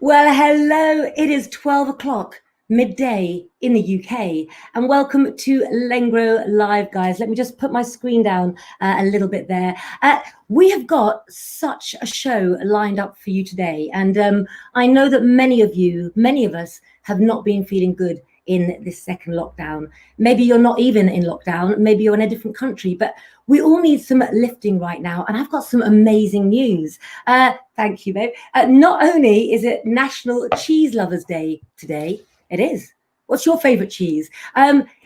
Well, hello. It is 12 o'clock midday in the UK, and welcome to Lengro Live, guys. Let me just put my screen down a little bit there. We have got such a show lined up for you today, and I know that many of us have not been feeling good in this second lockdown. Maybe you're not even in lockdown, maybe you're in a different country, but we all need some lifting right now, and I've got some amazing news. Thank you, babe. Not only is it National Cheese Lovers Day today, it is. What's your favorite cheese?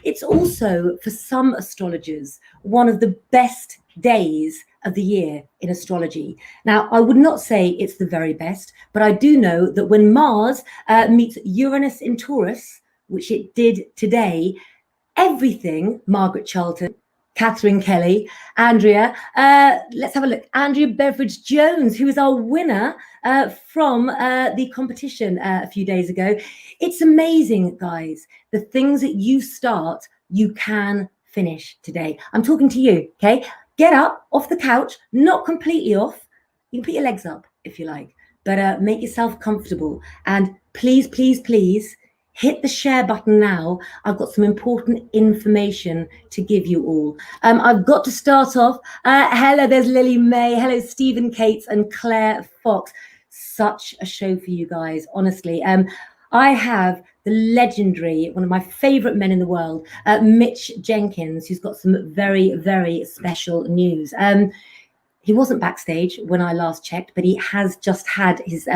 It's also, for some astrologers, one of the best days of the year in astrology. Now, I would not say it's the very best, but I do know that when Mars meets Uranus in Taurus, which it did today, everything, Margaret Charlton, Catherine Kelly, Andrea, let's have a look. Andrea Beveridge-Jones, who is our winner from the competition a few days ago. It's amazing, guys. The things that you start, you can finish today. I'm talking to you, okay? Get up off the couch, not completely off. You can put your legs up if you like, but make yourself comfortable. And please, please, please, hit the share button now. I've got some important information to give you all. I've got to start off. Hello, there's Lily May. Hello, Stephen Cates and Claire Fox. Such a show for you guys, honestly. I have the legendary, one of my favorite men in the world, Mitch Jenkins, who's got some very, very special news. He wasn't backstage when I last checked, but he has just had his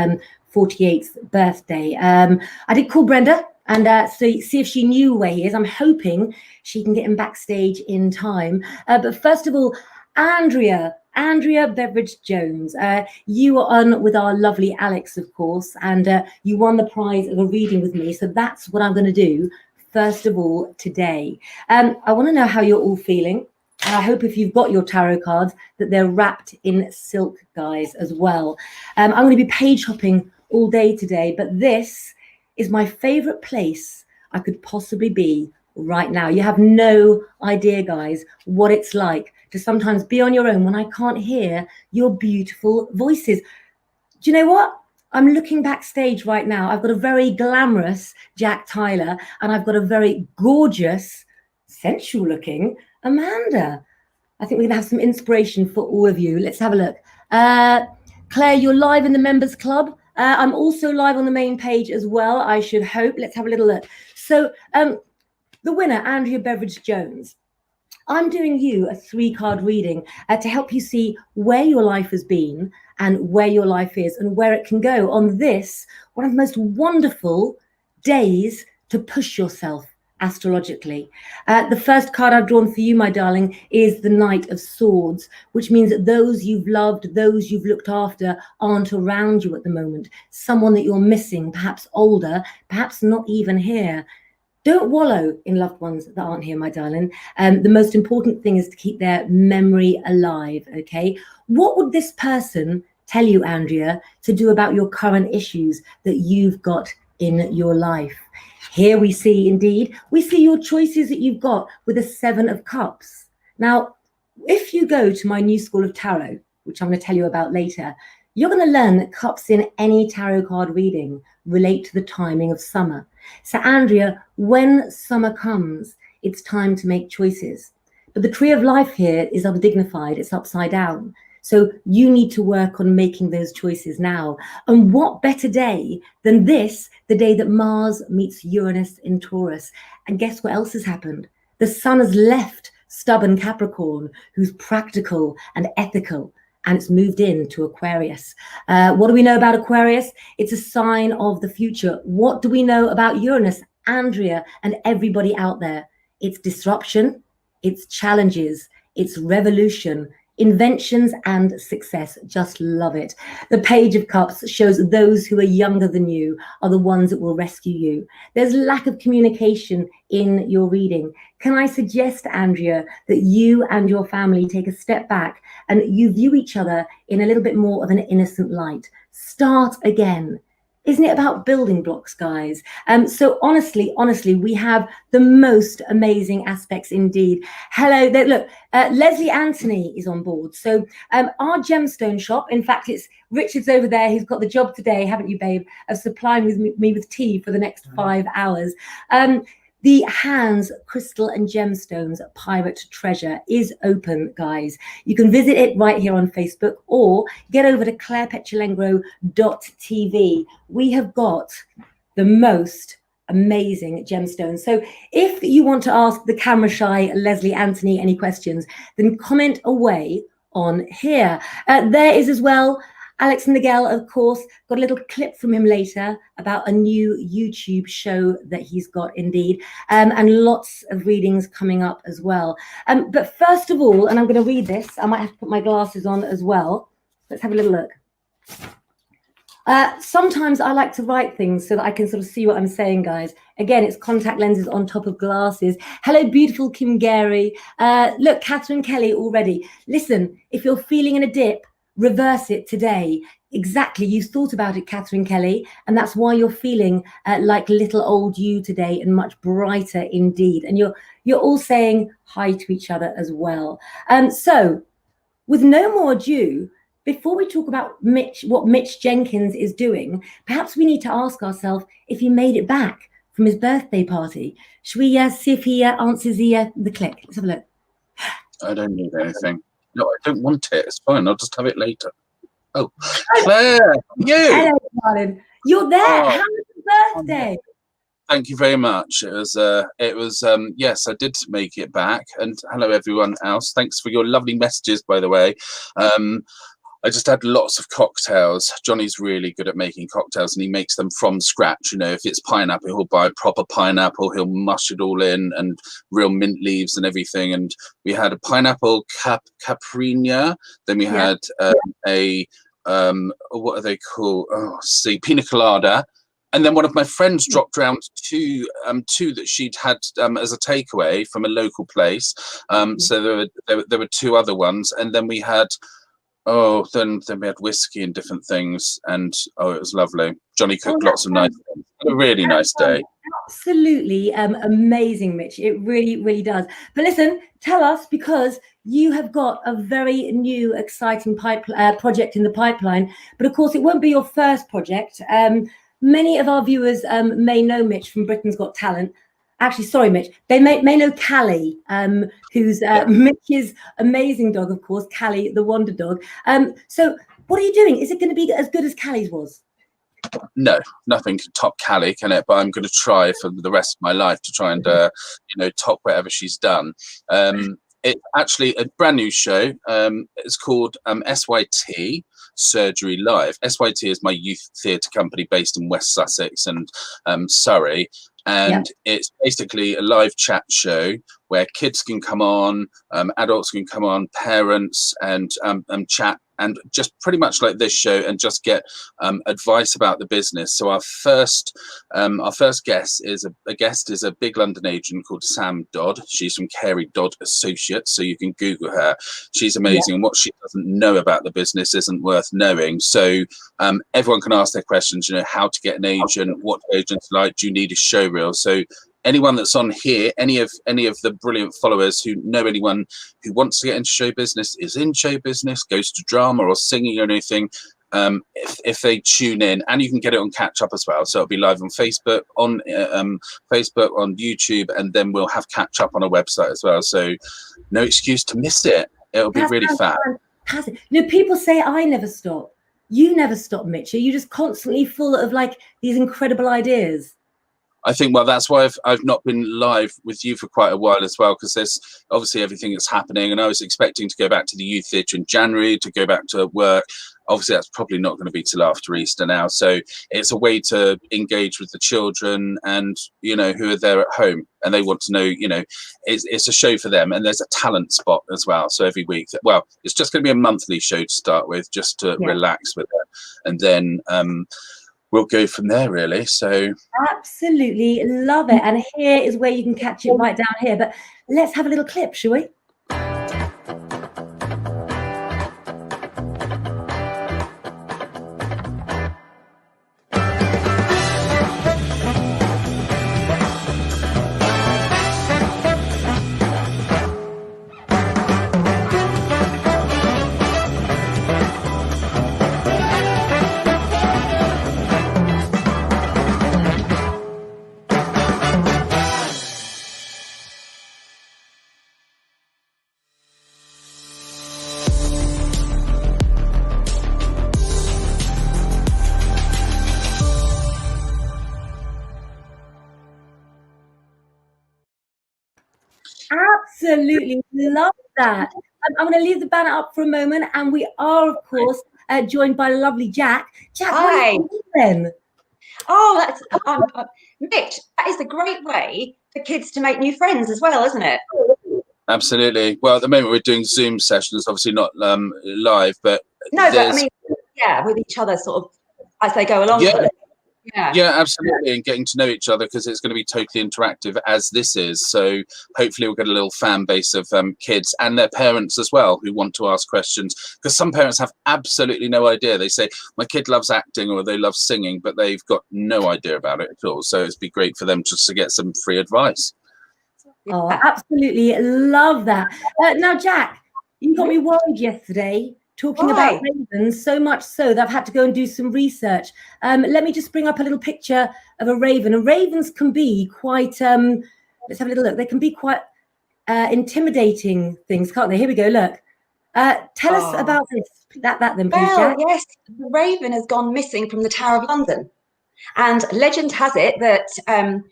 48th birthday. I did call Brenda and see if she knew where he is. I'm hoping she can get him backstage in time. But first of all, Andrea Beveridge-Jones, you were on with our lovely Alex, of course, and you won the prize of a reading with me. So that's what I'm going to do first of all today. I want to know how you're all feeling. And I hope if you've got your tarot cards that they're wrapped in silk, guys, as well. I'm going to be page hopping all day today, but this is my favorite place I could possibly be right now. You have no idea, guys, what it's like to sometimes be on your own when I can't hear your beautiful voices. Do you know what? I'm looking backstage right now. I've got a very glamorous Jack Tyler, and I've got a very gorgeous, sensual looking Amanda. I think we're gonna have some inspiration for all of you. Let's have a look. Claire, you're live in the members club. I'm also live on the main page as well, I should hope. Let's have a little look. So the winner, Andrea Beveridge-Jones, I'm doing you a 3-card reading to help you see where your life has been and where your life is and where it can go on this, one of the most wonderful days to push yourself astrologically. The first card I've drawn for you, my darling, is the Knight of Swords, which means that those you've loved, those you've looked after aren't around you at the moment. Someone that you're missing, perhaps older, perhaps not even here. Don't wallow in loved ones that aren't here, my darling. The most important thing is to keep their memory alive, okay? What would this person tell you, Andrea, to do about your current issues that you've got in your life? Here we see, indeed, we see your choices that you've got with the 7 of Cups. Now, if you go to my new school of tarot, which I'm going to tell you about later, you're going to learn that cups in any tarot card reading relate to the timing of summer. So, Andrea, when summer comes, it's time to make choices. But the tree of life here is undignified, it's upside down. So you need to work on making those choices now. And what better day than this, the day that Mars meets Uranus in Taurus? And guess what else has happened? The sun has left stubborn Capricorn, who's practical and ethical, and it's moved into Aquarius. What do we know about Aquarius? It's a sign of the future. What do we know about Uranus, Andrea, and everybody out there? It's disruption, it's challenges, it's revolution, inventions and success. Just love it. The Page of Cups shows those who are younger than you are the ones that will rescue you. There's lack of communication in your reading. Can I suggest, Andrea, that you and your family take a step back and you view each other in a little bit more of an innocent light? Start again. Isn't it about building blocks, guys? So honestly, we have the most amazing aspects indeed. Hello there, look, Leslie Anthony is on board. So our gemstone shop, in fact, it's Richard's over there. He's got the job today, haven't you, babe, of supplying me with tea for the next 5 hours. The Hands Crystal and Gemstones Pirate Treasure is open, guys. You can visit it right here on Facebook or get over to clairepetulengro.tv. We have got the most amazing gemstones. So if you want to ask the camera shy Leslie Anthony any questions, then comment away on here. There is as well Alex Nagel, of course, got a little clip from him later about a new YouTube show that he's got indeed, and lots of readings coming up as well. But first of all, and I'm going to read this, I might have to put my glasses on as well. Let's have a little look. Sometimes I like to write things so that I can sort of see what I'm saying, guys. Again, it's contact lenses on top of glasses. Hello, beautiful Kim Gary. Look, Catherine Kelly already. Listen, if you're feeling in a dip, reverse it today. Exactly, you thought about it, Catherine Kelly, and that's why you're feeling like little old you today and much brighter indeed. And you're all saying hi to each other as well. So, with no more ado, before we talk about what Mitch Jenkins is doing, perhaps we need to ask ourselves if he made it back from his birthday party. Should we see if he answers the click? Let's have a look. I don't need anything. No, I don't want it. It's fine. I'll just have it later. Oh, Claire, you. Hello, darling. You're there. How was your birthday? Thank you very much. It was yes, I did make it back. And hello, everyone else. Thanks for your lovely messages, by the way. I just had lots of cocktails. Johnny's really good at making cocktails, and he makes them from scratch. You know, if it's pineapple, he'll buy proper pineapple. He'll mush it all in and real mint leaves and everything. And we had a pineapple caprina. Then we had what are they called? Oh, see, pina colada. And then one of my friends dropped around two that she'd had as a takeaway from a local place. So there were two other ones, and then we had. Oh, then we had whiskey and different things, and it was lovely. Johnny cooked lots of nice things. A really nice day. Absolutely amazing, Mitch. It really, really does. But listen, tell us, because you have got a very new, exciting project in the pipeline. But of course, it won't be your first project. Many of our viewers may know Mitch from Britain's Got Talent. Actually, sorry, Mitch. They may know Callie, who's Mitch's amazing dog, of course, Callie, the Wonder Dog. So what are you doing? Is it going to be as good as Callie's was? No, nothing can top Callie, can it? But I'm going to try for the rest of my life to try and, top whatever she's done. It's actually a brand new show. It's called SYT, Surgery Live. SYT is my youth theatre company based in West Sussex and Surrey. And it's basically a live chat show where kids can come on, adults can come on, parents and chat, and just pretty much like this show, and just get advice about the business. So our first guest is a big London agent called Sam Dodd. She's from Carey Dodd Associates, so you can Google her. She's amazing. And what she doesn't know about the business isn't worth knowing. So everyone can ask their questions. You know, how to get an agent, what agents like, do you need a show reel? So anyone that's on here, any of the brilliant followers who know anyone who wants to get into show business, is in show business, goes to drama or singing or anything, if they tune in, and you can get it on catch up as well. So it'll be live on Facebook, on YouTube, and then we'll have catch up on our website as well. So no excuse to miss it. It'll be really fun. Fantastic. You know, people say I never stop. You never stop, Mitch. Are you just constantly full of like these incredible ideas? I think, well, that's why I've not been live with you for quite a while as well, because there's obviously everything that's happening, and I was expecting to go back to the youth theatre in January, to go back to work. Obviously, that's probably not going to be till after Easter now. So it's a way to engage with the children and, you know, who are there at home, and they want to know, you know, it's a show for them. And there's a talent spot as well. So every week, well, it's just going to be a monthly show to start with, just to relax with it. And then we'll go from there, really. So absolutely love it. And here is where you can catch it right down here. But let's have a little clip, shall we? Absolutely love that. I'm going to leave the banner up for a moment, and we are, of course, joined by lovely Jack. Jack, what are you doing then? Oh, that's Mitch. That is a great way for kids to make new friends as well, isn't it? Absolutely. Well, at the moment we're doing Zoom sessions, obviously not live, but no, but I mean, yeah, with each other, sort of as they go along. Yeah, absolutely, and getting to know each other, because it's going to be totally interactive as this is. So hopefully we'll get a little fan base of kids and their parents as well who want to ask questions, because some parents have absolutely no idea. They say, my kid loves acting or they love singing, but they've got no idea about it at all. So it'd be great for them just to get some free advice. Oh, absolutely love that. Now, Jack, you got me worried yesterday talking about ravens, so much so that I've had to go and do some research. Let me just bring up a little picture of a raven. And ravens can be quite, let's have a little look. They can be quite intimidating things, can't they? Here we go, look. Tell us about this. That then, please, Jack. Well, yes, the raven has gone missing from the Tower of London. And legend has it that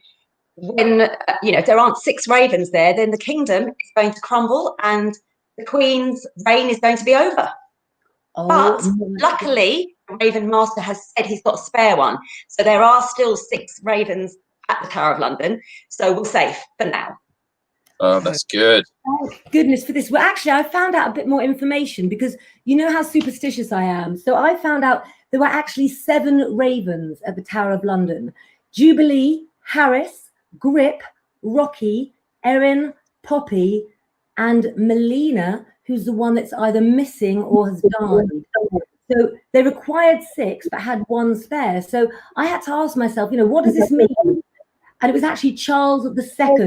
when, if there aren't 6 ravens there, then the kingdom is going to crumble and the Queen's reign is going to be over. But luckily, the Raven Master has said he's got a spare one. So there are still 6 ravens at the Tower of London. So we're safe for now. Oh, that's good. Thank goodness for this. Well, actually, I found out a bit more information, because you know how superstitious I am. So I found out there were actually 7 ravens at the Tower of London. Jubilee, Harris, Grip, Rocky, Erin, Poppy, and Melina, who's the one that's either missing or has died. So they required 6, but had 1 spare. So I had to ask myself, what does this mean? And it was actually Charles II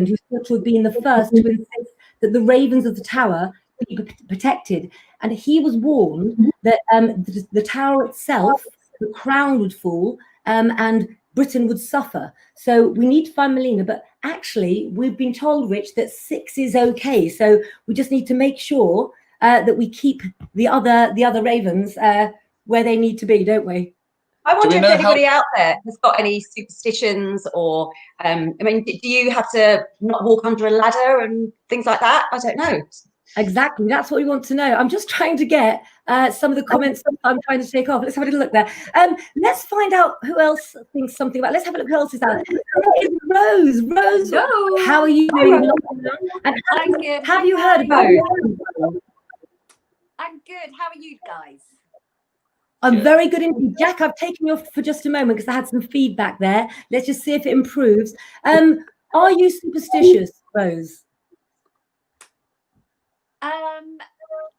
who thought to have been the first to insist that the ravens of the tower be protected. And he was warned that the tower itself, the crown would fall, and Britain would suffer. So we need to find Melina, but actually we've been told, Rich, that 6 is okay. So we just need to make sure that we keep the other ravens where they need to be, don't we? I wonder if anybody out there has got any superstitions, or do you have to not walk under a ladder and things like that? I don't know. Exactly, that's what we want to know. I'm just trying to get some of the comments I'm trying to take off. Let's have a little look there. Let's find out who else thinks something about. Let's have a look who else is out. It's Rose. Rose, hello. How are you doing? And I'm good. Have you heard about it? I'm good. How are you guys? I'm very good indeed. Jack, I've taken you off for just a moment because I had some feedback there. Let's just see if it improves. Are you superstitious, Rose?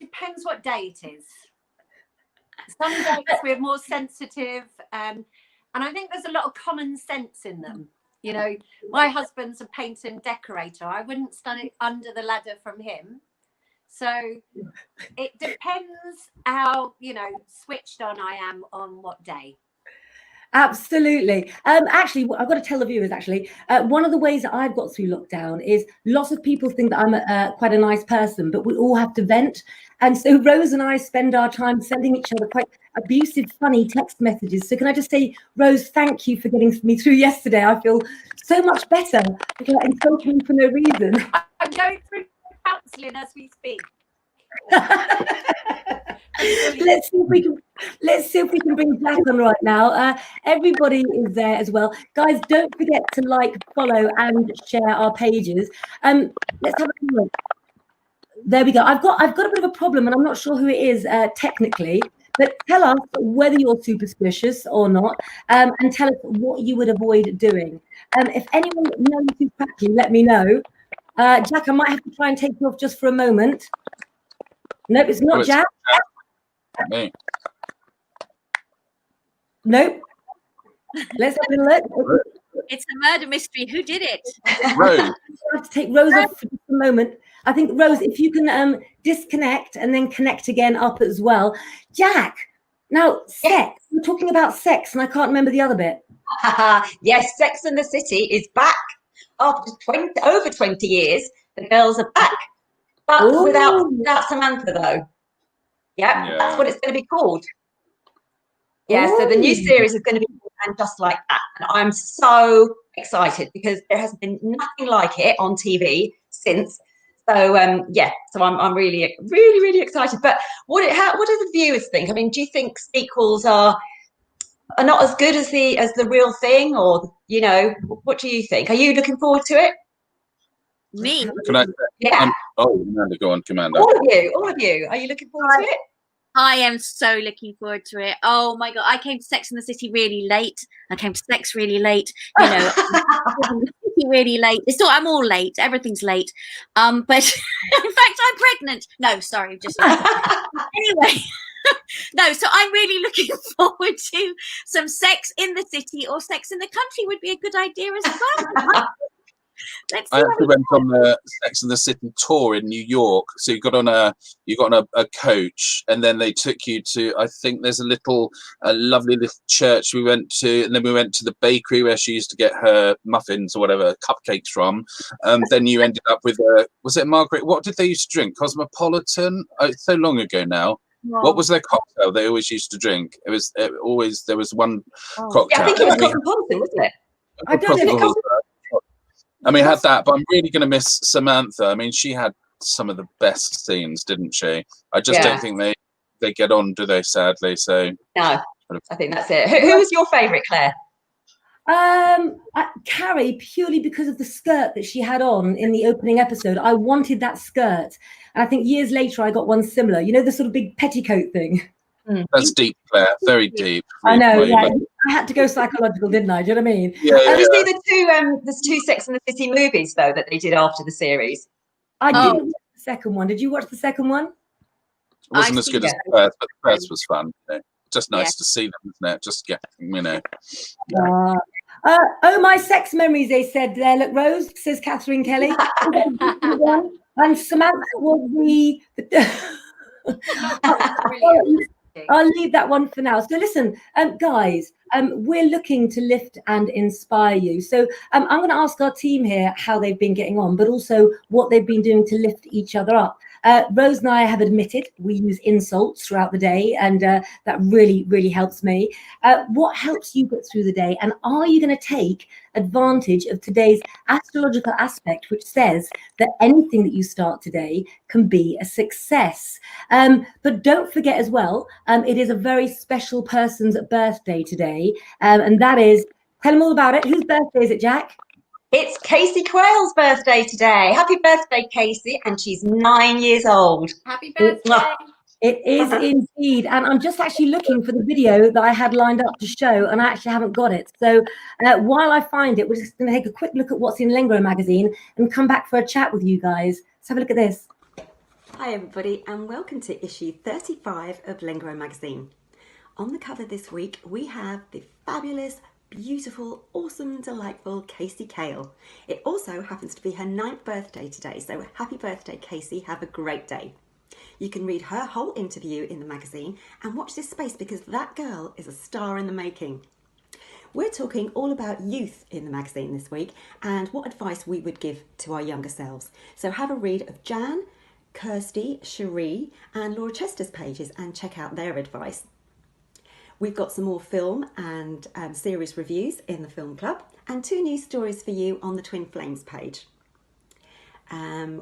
Depends what day it is. Some days we're more sensitive, and I think there's a lot of common sense in them. My husband's a painter and decorator. I wouldn't stand under the ladder from him. So it depends how, switched on I am on what day. Absolutely. Actually, I've got to tell the viewers, one of the ways that I've got through lockdown is lots of people think that I'm quite a nice person, but we all have to vent. And so Rose and I spend our time sending each other quite abusive, funny text messages. So can I just say, Rose, thank you for getting me through yesterday. I feel so much better and talking for no reason. I'm going through counselling as we speak. Let's see if we can bring Jack on right now. Everybody is there as well, guys. Don't forget to like, follow, and share our pages. Let's have a look. There we go. I've got a bit of a problem, and I'm not sure who it is technically. But tell us whether you're superstitious or not, and tell us what you would avoid doing. If anyone knows you practically, let me know. Jack, I might have to try and take you off just for a moment. Nope, it's not Jack. Me. Nope. Let's have a look. It's a murder mystery. Who did it? Rose. I have to take Rose off for just a moment. I think, Rose, if you can disconnect and then connect again up as well. Jack, now, sex. We're talking about sex, and I can't remember the other bit. Yes, Sex and the City is back. After over 20 years, the girls are back. But without Samantha, though. Yeah, that's what it's going to be called. Yeah, so the new series is going to be And Just Like That. And I'm so excited because there has been nothing like it on TV since So yeah, so I'm really, really, really excited. But what do the viewers think? I mean, do you think sequels are not as good as the real thing, or what do you think? Are you looking forward to it? Me? Can I? Yeah, Amanda, go on, Commander. all of you. Are you looking forward to it? I am so looking forward to it. Oh my God. I came to Sex and the City really late. I came to Sex really late. Really late. It's all, I'm all late. Everything's late. But in fact, I'm pregnant. No, sorry, just anyway. No, so I'm really looking forward to some Sex in the City, or Sex in the Country would be a good idea as well. I actually went on the Sex and the City tour in New York. So you got on a coach, and then they took you to, I think there's a lovely little church we went to, and then we went to the bakery where she used to get her muffins or whatever, cupcakes from. Then you ended up with was it Margaret? What did they used to drink? Cosmopolitan? Oh, it's so long ago now. Wow. What was their cocktail they always used to drink? There was one cocktail. Yeah, I think it was Cosmopolitan, wasn't it? I don't know. I mean, had that, but I'm really going to miss Samantha. I mean, she had some of the best scenes, didn't she? I just don't think they get on, do they? Sadly, so no. I think that's it. Who was your favourite, Claire? Carrie, purely because of the skirt that she had on in the opening episode. I wanted that skirt, and I think years later I got one similar. You know, the sort of big petticoat thing. That's deep, Claire. Very deep. I know. Yeah, I had to go psychological, didn't I? Do you know what I mean? Yeah. Have you seen there's two Sex and the City movies though that they did after the series? I didn't watch the second one. Did you watch the second one? It wasn't as good as the first, but the first was fun. Just nice to see them, isn't it? Just Oh, my sex memories, they said there. Look, Rose, says Catherine Kelly. And Samantha was I'll leave that one for now. So listen, guys, we're looking to lift and inspire you. So I'm going to ask our team here how they've been getting on, but also what they've been doing to lift each other up. Rose and I have admitted we use insults throughout the day, and that really, really helps me. What helps you get through the day? And are you going to take advantage of today's astrological aspect, which says that anything that you start today can be a success? But don't forget as well, it is a very special person's birthday today, and that is, tell them all about it. Whose birthday is it, Jack? It's Casey Quayle's birthday today. Happy birthday, Casey. And she's 9 years old. Happy birthday. It is indeed. And I'm just actually looking for the video that I had lined up to show, and I actually haven't got it. So while I find it, we're just going to take a quick look at what's in Lengro magazine and come back for a chat with you guys. Let's have a look at this. Hi everybody, and welcome to issue 35 of Lengro magazine. On the cover this week, we have the fabulous, beautiful, awesome, delightful Casey Quayle. It also happens to be her 9th birthday today, so happy birthday, Casey. Have a great day. You can read her whole interview in the magazine and watch this space, because that girl is a star in the making. We're talking all about youth in the magazine this week and what advice we would give to our younger selves. So have a read of Jan, Kirsty, Cherie and Laura Chester's pages and check out their advice. We've got some more film and series reviews in the film club, and 2 news stories for you on the Twin Flames page.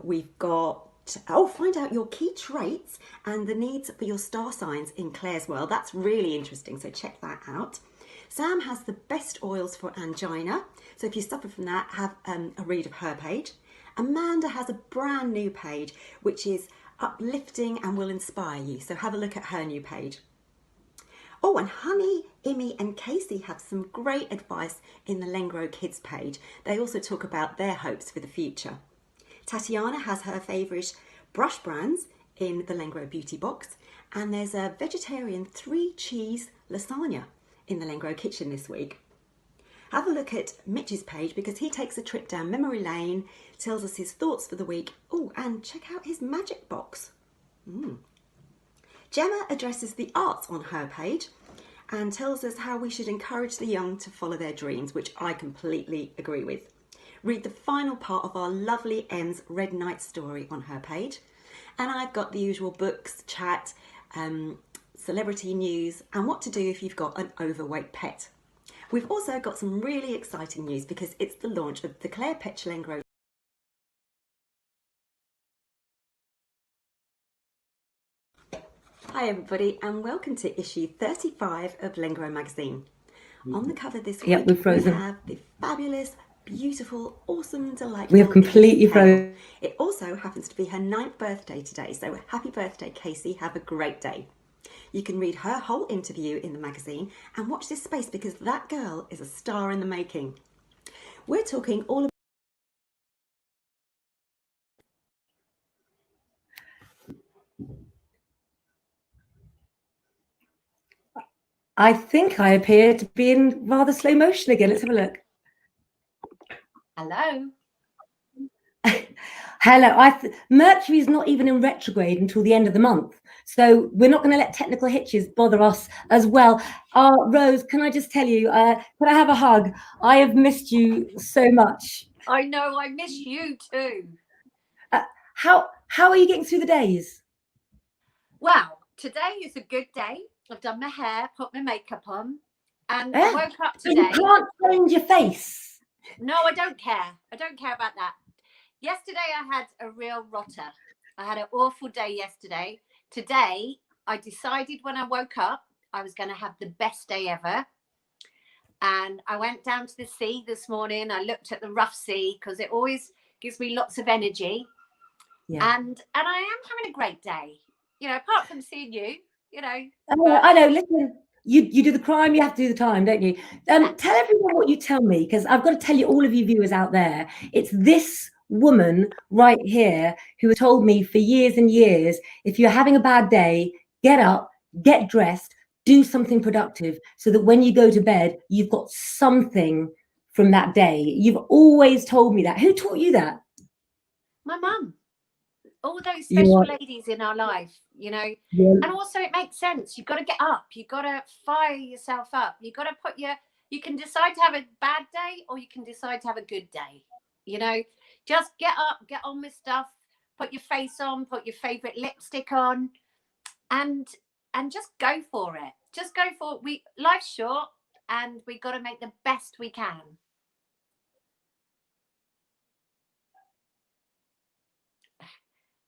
We've got, find out your key traits and the needs for your star signs in Claire's world. That's really interesting, so check that out. Sam has the best oils for angina, so if you suffer from that, have a read of her page. Amanda has a brand new page which is uplifting and will inspire you, so have a look at her new page. Oh, and Honey, Imi and Casey have some great advice in the Lengro Kids page. They also talk about their hopes for the future. Tatiana has her favourite brush brands in the Lengro Beauty box, and there's a vegetarian 3-cheese lasagna in the Lengro kitchen this week. Have a look at Mitch's page, because he takes a trip down memory lane, tells us his thoughts for the week. Oh, and check out his magic box. Gemma addresses the arts on her page and tells us how we should encourage the young to follow their dreams, which I completely agree with. Read the final part of our lovely Em's Red Knight story on her page. And I've got the usual books, chat, celebrity news, and what to do if you've got an overweight pet. We've also got some really exciting news, because it's the launch of the Claire Petulengro Hi everybody and welcome to issue 35 of Lengro magazine. On the cover this week We've frozen. we have the fabulous, beautiful, awesome, delightful We have completely Elise Hale. frozen. It also happens to be her 9th birthday today, so happy birthday Casey, have a great day. You can read her whole interview in the magazine and watch this space because that girl is a star in the making. We're talking all about I think I appear to be in rather slow motion again. Let's have a look. Hello. Hello. Mercury's not even in retrograde until the end of the month. So we're not going to let technical hitches bother us as well. Rose, can I just tell you, can I have a hug? I have missed you so much. I know, I miss you too. How are you getting through the days? Well, today is a good day. I've done my hair, put my makeup on, and I woke up You today. can't change your face. No, I don't care. I don't care about that. Yesterday, I had a real rotter. I had an awful day yesterday. Today, I decided when I woke up, I was going to have the best day ever. And I went down to the sea this morning. I looked at the rough sea because it always gives me lots of energy. Yeah. And I am having a great day. You know, apart from seeing you, you know. I know. Listen, you do the crime, you have to do the time, don't you? Tell everyone what you tell me, because I've got to tell you, all of you viewers out there, it's this woman right here who has told me for years and years, if you're having a bad day, get up, get dressed, do something productive, so that when you go to bed, you've got something from that day. You've always told me that. Who taught you that? My mum. All those special ladies in our life, you know. Yeah. And also it makes sense. You've got to get up. You've got to fire yourself up. You've got to you can decide to have a bad day or you can decide to have a good day. You know, just get up, get on with stuff, put your face on, put your favorite lipstick on and just go for it. Just go for it. Life's short and we got to make the best we can.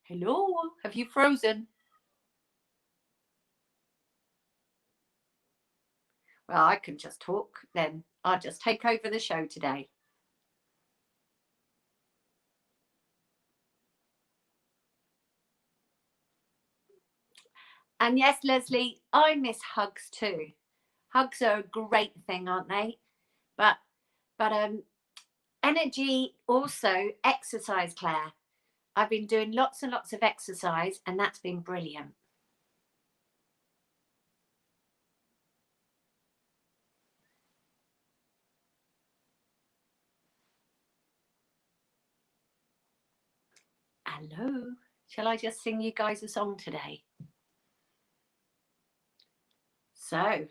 Hello, have you frozen? Well, I can just talk then. I'll just take over the show today. And yes, Leslie, I miss hugs too. Hugs are a great thing, aren't they? But energy, also exercise, Claire. I've been doing lots and lots of exercise and that's been brilliant. Hello, shall I just sing you guys a song today? So,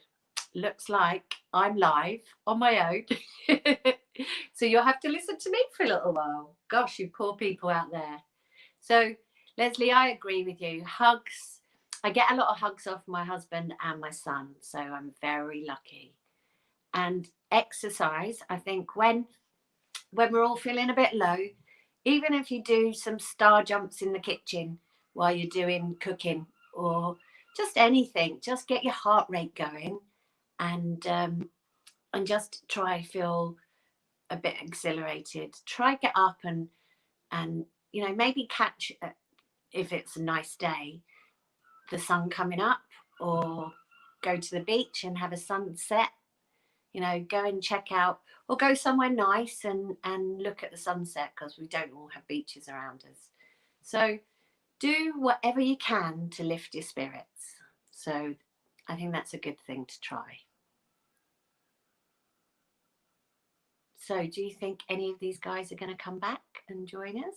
looks like I'm live on my own. So you'll have to listen to me for a little while. Gosh, you poor people out there. So, Leslie, I agree with you. Hugs. I get a lot of hugs off my husband and my son. So I'm very lucky. And exercise, I think when we're all feeling a bit low, even if you do some star jumps in the kitchen while you're doing cooking or just anything, just get your heart rate going and just try feel a bit exhilarated. Try get up and you know, maybe catch, if it's a nice day, the sun coming up, or go to the beach and have a sunset. You know, go and check out, or go somewhere nice and look at the sunset, because we don't all have beaches around us. So do whatever you can to lift your spirits. So I think that's a good thing to try. So do you think any of these guys are going to come back and join us?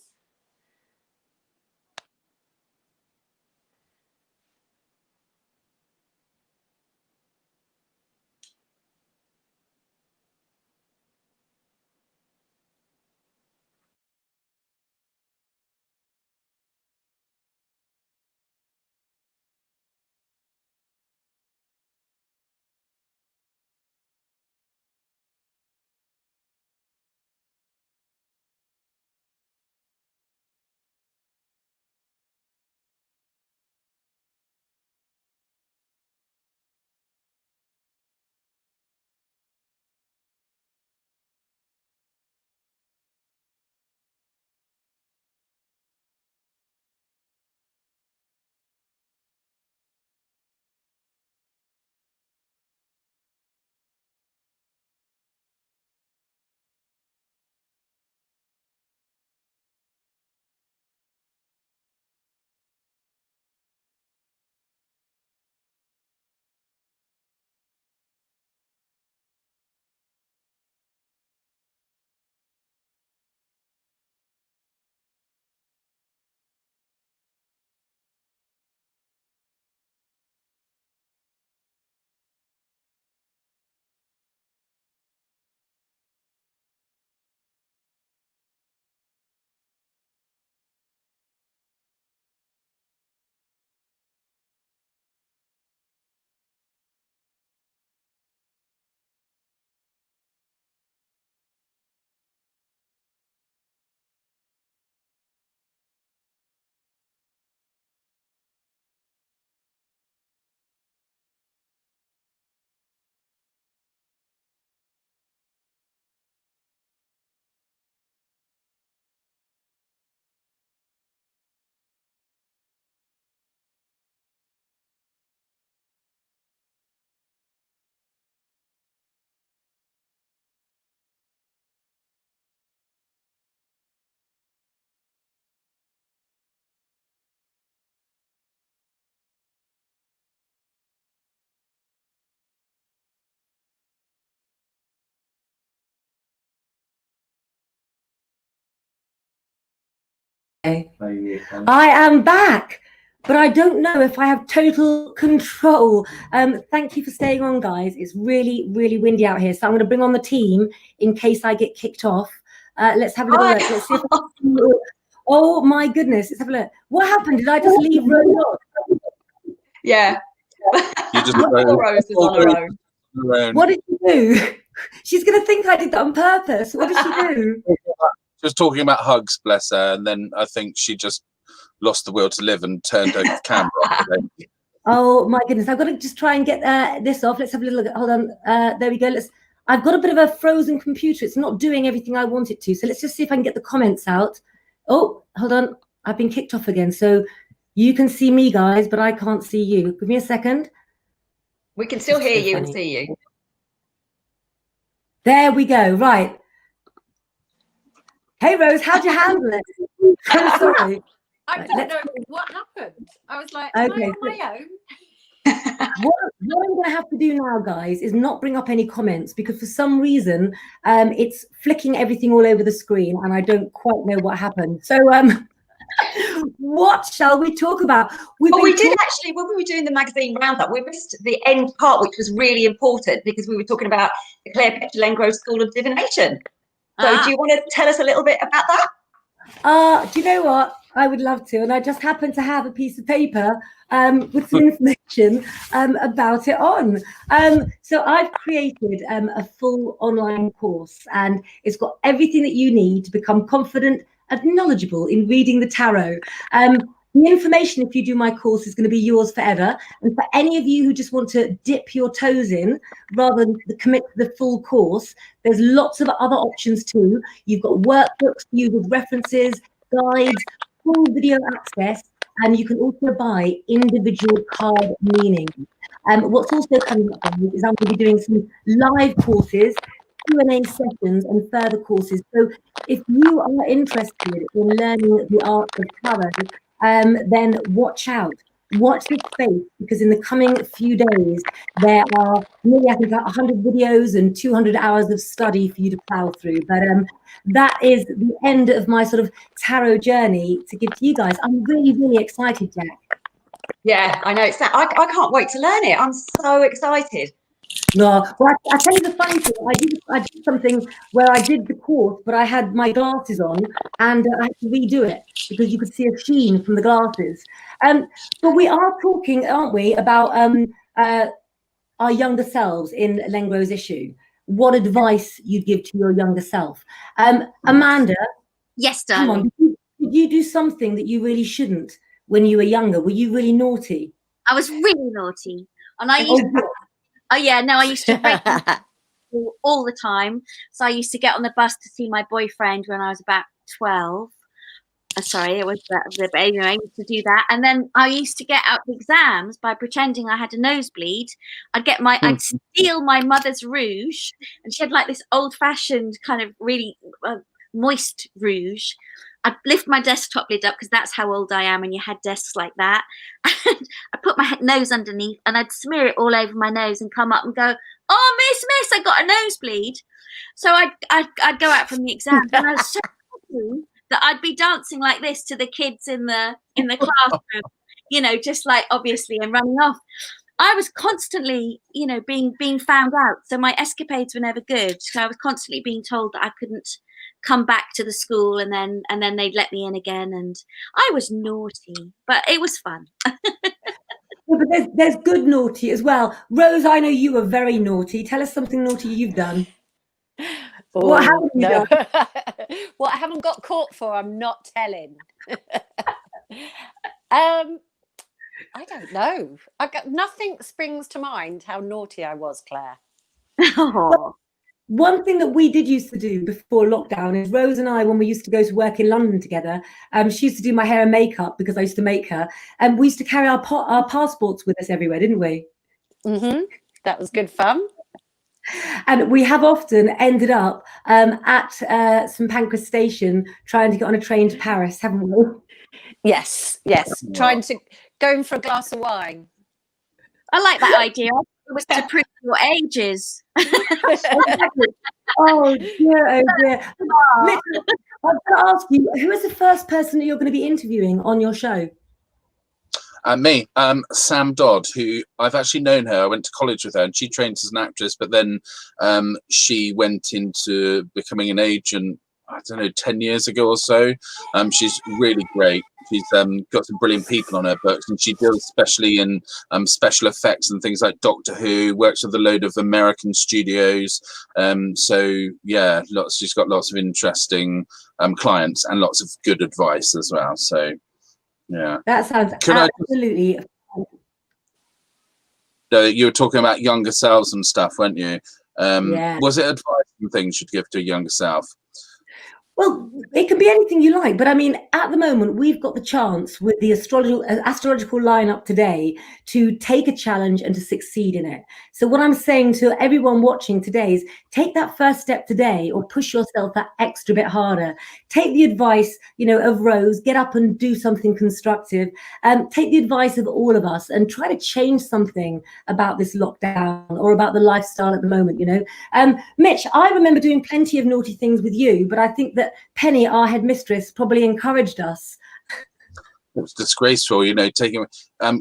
I am back, but I don't know if I have total control. Thank you for staying on, guys. It's really, really windy out here, so I'm going to bring on the team in case I get kicked off. Let's have a little look. Let's see if oh my goodness, let's have a look. What happened? Did I just leave Rose on? Yeah. You just Rose is on her own. What did she do? She's going to think I did that on purpose. What did she do? She was talking about hugs, bless her, and then I think she just lost the will to live and turned her camera off. Oh my goodness, I've got to just try and get this off. Let's have a little look. Hold on. There we go. I've got a bit of a frozen computer. It's not doing everything I want it to. So let's just see if I can get the comments out. Oh, hold on. I've been kicked off again. So you can see me, guys, but I can't see you. Give me a second. We can still hear you and see you. There we go. Right. Hey, Rose, how'd you handle it? I'm sorry. I don't know what happened. I was like, am I on my own? What I'm going to have to do now, guys, is not bring up any comments because for some reason it's flicking everything all over the screen and I don't quite know what happened. So what shall we talk about? We did actually, when we were doing the magazine roundup, we missed the end part, which was really important because we were talking about the Claire Petulengro School of Divination. So do you want to tell us a little bit about that? Do you know what? I would love to. And I just happen to have a piece of paper with some information about it on. So I've created a full online course and it's got everything that you need to become confident and knowledgeable in reading the tarot. The information, if you do my course, is going to be yours forever. And for any of you who just want to dip your toes in rather than commit to the full course, there's lots of other options too. You've got workbooks for you with references, guides, full video access, and you can also buy individual card meanings. What's also coming up is I'm going to be doing some live courses, Q&A sessions and further courses. So if you are interested in learning the art of tarot, then watch out. Watch this space because in the coming few days, there are nearly, I think, 100 videos and 200 hours of study for you to plow through. But that is the end of my sort of tarot journey to give to you guys. I'm really, really excited, Jack. Yeah, I know. I can't wait to learn it. I'm so excited. No, well, I tell you the funny thing. I did something where I did the course, but I had my glasses on, and I had to redo it because you could see a sheen from the glasses. But we are talking, aren't we, about our younger selves in Lengro's issue. What advice you'd give to your younger self? Amanda. Yes, darling. Come on, did you do something that you really shouldn't when you were younger? Were you really naughty? I was really naughty, and I used. I used to break all the time. So I used to get on the bus to see my boyfriend when I was about 12. Sorry, it was anyway, I used to do that. And then I used to get out the exams by pretending I had a nosebleed. I'd steal my mother's rouge, and she had like this old-fashioned kind of really moist rouge. I'd lift my desktop lid up because that's how old I am, and you had desks like that. And I'd put my nose underneath and I'd smear it all over my nose and come up and go, "Oh, miss, I got a nosebleed." So I'd go out from the exam and I was so happy that I'd be dancing like this to the kids in the classroom, just like obviously and running off. I was constantly, being found out. So my escapades were never good. So I was constantly being told that I couldn't come back to the school, and then they'd let me in again, and I was naughty, but it was fun. Yeah, but there's good naughty as well. Rose, I know you were very naughty. Tell us something naughty you've done. What haven't you done? What I haven't got caught for, I'm not telling. I don't know. Nothing springs to mind how naughty I was, Claire. Well, one thing that we did used to do before lockdown is Rose and I, when we used to go to work in London together, she used to do my hair and makeup because I used to make her, and we used to carry our passports with us everywhere, didn't we? Mm-hmm. That was good fun. And we have often ended up at St Pancras Station trying to get on a train to Paris, haven't we? Yes. Trying to go for a glass of wine. I like that idea. It was to prove your ages. Oh dear. I've got to ask you, who is the first person that you're going to be interviewing on your show? Me, Sam Dodd, who I've actually known her. I went to college with her, and she trained as an actress, but then she went into becoming an agent, I don't know, 10 years ago or so. She's really great. She's got some brilliant people on her books, and she deals especially in special effects and things like Doctor Who, works with a load of American studios. So yeah, she's got lots of interesting clients and lots of good advice as well. So yeah. That sounds absolutely. You were talking about younger selves and stuff, weren't you? Yeah. Was it advice and things you'd give to a younger self? Well, it can be anything you like, but I mean, at the moment, we've got the chance with the astrological lineup today to take a challenge and to succeed in it. So what I'm saying to everyone watching today is take that first step today, or push yourself that extra bit harder. Take the advice, of Rose, get up and do something constructive. Take the advice of all of us and try to change something about this lockdown or about the lifestyle at the moment, Mitch, I remember doing plenty of naughty things with you, but I think that Penny, our headmistress, probably encouraged us. It was disgraceful, taking.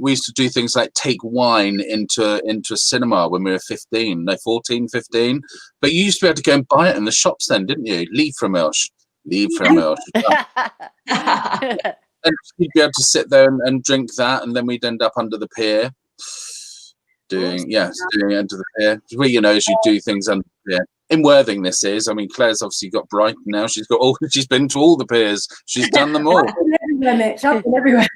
We used to do things like take wine into a cinema when we were 14, 15. But you used to be able to go and buy it in the shops then, didn't you? Leave from Milch. And you'd be able to sit there and drink that, and then we'd end up under the pier. Doing it under the pier. As you do things under the pier. In Worthing, this is. I mean, Claire's obviously got Brighton now. She's been to all the piers. She's done them all. I've been everywhere, Mitch. I've been everywhere.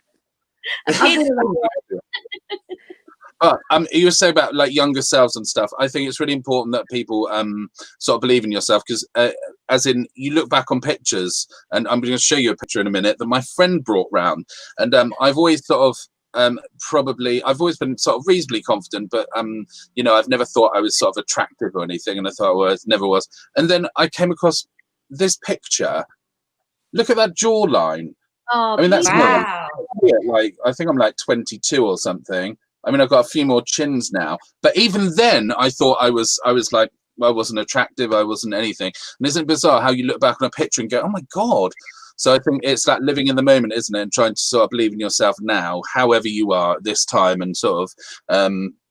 But you were saying about like younger selves and stuff. I think it's really important that people sort of believe in yourself, because as in you look back on pictures, and I'm going to show you a picture in a minute that my friend brought round, and I've always sort of I've always been sort of reasonably confident, but I've never thought I was sort of attractive or anything, and I thought, well, it never was. And then I came across this picture. Look at that jawline. Oh, I mean, that's wow. like I think I'm like 22 or something. I mean, I've got a few more chins now, but even then, I thought I was like, I wasn't attractive, I wasn't anything. And isn't it bizarre how you look back on a picture and go, oh my God. So I think it's like living in the moment, isn't it? And trying to sort of believe in yourself now, however you are at this time. And sort of,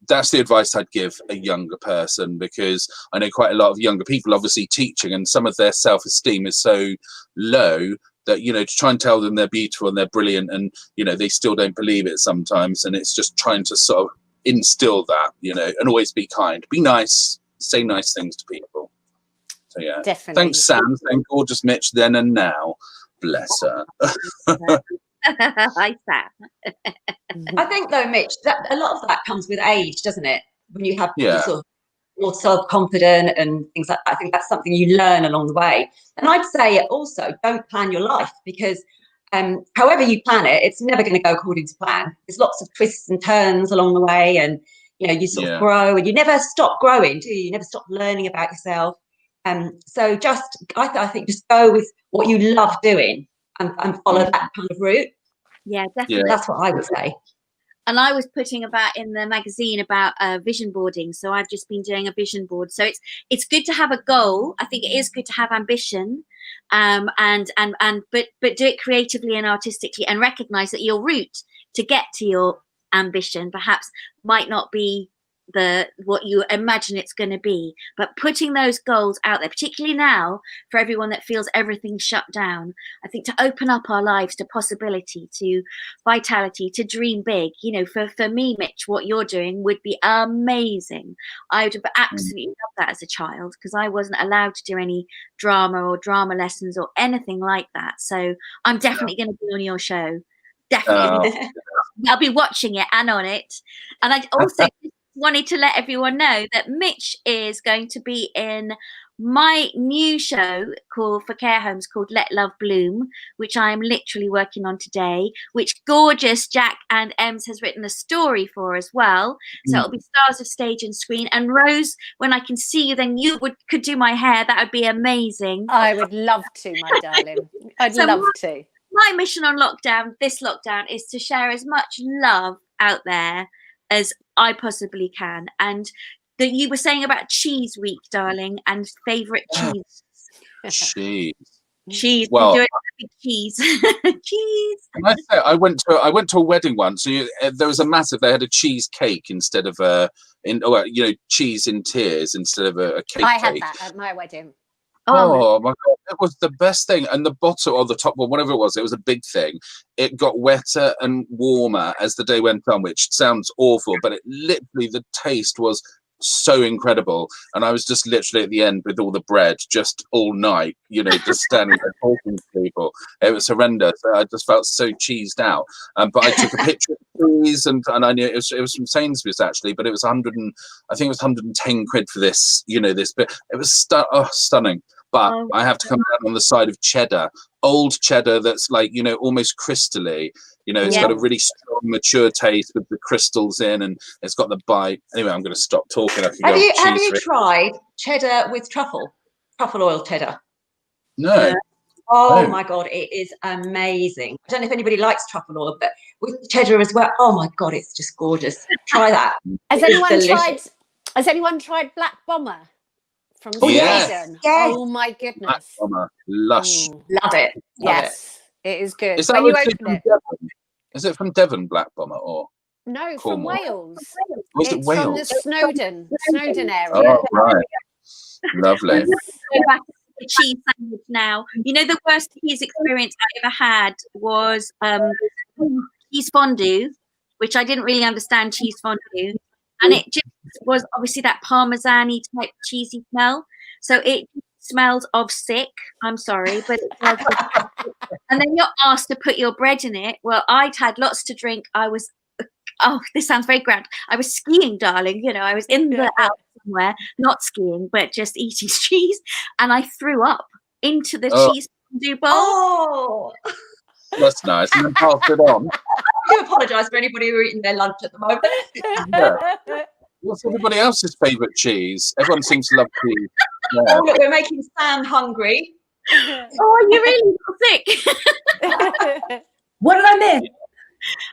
that's the advice I'd give a younger person, because I know quite a lot of younger people obviously teaching, and some of their self-esteem is so low that, to try and tell them they're beautiful and they're brilliant, and, they still don't believe it sometimes. And it's just trying to sort of instill that, and always be kind, be nice, say nice things to people. So yeah. Definitely. Thanks, Sam. Thank gorgeous Mitch then and now. Bless her. Hi, Sam. I think though, Mitch, that a lot of that comes with age, doesn't it? When you have sort of more self-confident and things like that, I think that's something you learn along the way. And I'd say also don't plan your life, because however you plan it, it's never going to go according to plan. There's lots of twists and turns along the way, and you sort of grow, and you never stop growing, do you? You never stop learning about yourself. So I think just go with what you love doing and follow that kind of route. Yeah, definitely. That's what I would say. And I was putting about in the magazine about vision boarding. So I've just been doing a vision board. So it's good to have a goal. I think it is good to have ambition, but do it creatively and artistically, and recognize that your route to get to your ambition perhaps might not be what you imagine it's going to be, but putting those goals out there, particularly now for everyone that feels everything's shut down, I think, to open up our lives to possibility, to vitality, to dream big. For me, Mitch, what you're doing would be amazing. I would have absolutely loved that as a child, because I wasn't allowed to do any drama or drama lessons or anything like that. So I'm definitely going to be on your show. Definitely. I'll be watching it and on it. And I also wanted to let everyone know that Mitch is going to be in my new show for care homes called Let Love Bloom, which I am literally working on today, which gorgeous Jack and Ems has written a story for as well. So it'll be stars of stage and screen. And Rose, when I can see you, then you could do my hair. That would be amazing. I would love to, my darling. I'd love to. My mission on this lockdown, is to share as much love out there as I possibly can. And that you were saying about cheese week, darling, and favourite cheese. Cheese. Cheese. Well, Do it with cheese. Cheese. and I went to a wedding once. So there was a massive. They had a cheesecake instead of cheese in tears instead of a cake. I had cake. that at my wedding. Oh my God, it was the best thing. And the bottom or the top one, whatever it was a big thing. It got wetter and warmer as the day went on, which sounds awful, but it literally, the taste was so incredible. And I was just literally at the end with all the bread just all night, just standing there talking to people. It was horrendous. I just felt so cheesed out. But I took a picture of the cheese and I knew it was from Sainsbury's actually, but it was 110 quid for this, this bit. It was stunning. But I have to come down on the side of cheddar, old cheddar that's like, almost crystally. It's got a really strong, mature taste with the crystals in, and it's got the bite. Anyway, I'm going to stop talking. Have you tried cheddar with truffle oil cheddar? No. Oh my God, it is amazing. I don't know if anybody likes truffle oil, but with cheddar as well. Oh my God, it's just gorgeous. Try that. Has anyone tried Black Bomber from Sweden? Yes. Oh my goodness. Black Bomber, lush. Love it. Yes, it is good. Is that when you originally open from it. Devon? Is it from Devon, Black Bomber, or? No, from Cornwall? Wales. Was it It's from the Wales? Snowdon area. Oh, right. Lovely. Go back to the cheese sandwich now. The worst cheese experience I ever had was cheese fondue, which I didn't really understand cheese fondue. And it just was obviously that Parmesan-y type cheesy smell. So it smelled of sick. I'm sorry, but it smelled and then you're asked to put your bread in it. Well, I'd had lots to drink. This sounds very grand. I was skiing, darling. I was in the Alps somewhere, not skiing, but just eating cheese. And I threw up into the cheese fondue bowl. Oh, that's nice. And then passed it on. I do apologise for anybody who are eating their lunch at the moment. Yeah. What's everybody else's favourite cheese? Everyone seems to love cheese. Yeah. Oh, look, we're making Sam hungry. Oh, you're really sick. What did I miss?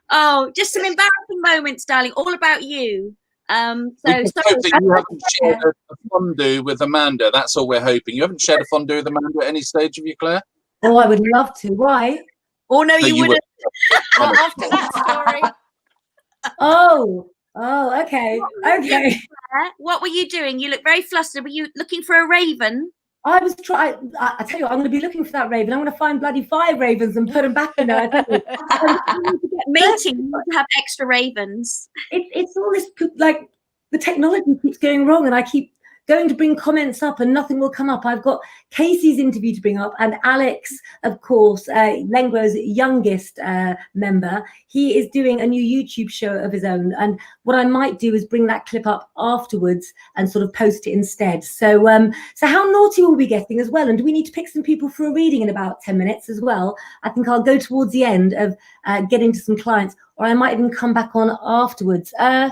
Oh, just some embarrassing moments, darling. All about you. We just hope that you haven't shared a fondue with Amanda. That's all we're hoping. You haven't shared a fondue with Amanda at any stage, have you, Claire? Oh, I would love to. Why? Oh no, So you wouldn't. After that story. Oh, okay. What were you doing? You look very flustered. Were you looking for a raven? I was trying. I tell you, I'm going to be looking for that raven. I'm going to find bloody 5 ravens and put them back in there. I tell you. Mating, you want to have extra ravens. It's all this, like, the technology keeps going wrong, and I keep going to bring comments up and nothing will come up. I've got Casey's interview to bring up, and Alex, of course, Lengro's youngest member. He is doing a new YouTube show of his own, and what I might do is bring that clip up afterwards and sort of post it instead. So how naughty will we be getting as well? And do we need to pick some people for a reading in about 10 minutes as well? I think I'll go towards the end of getting to some clients, or I might even come back on afterwards. You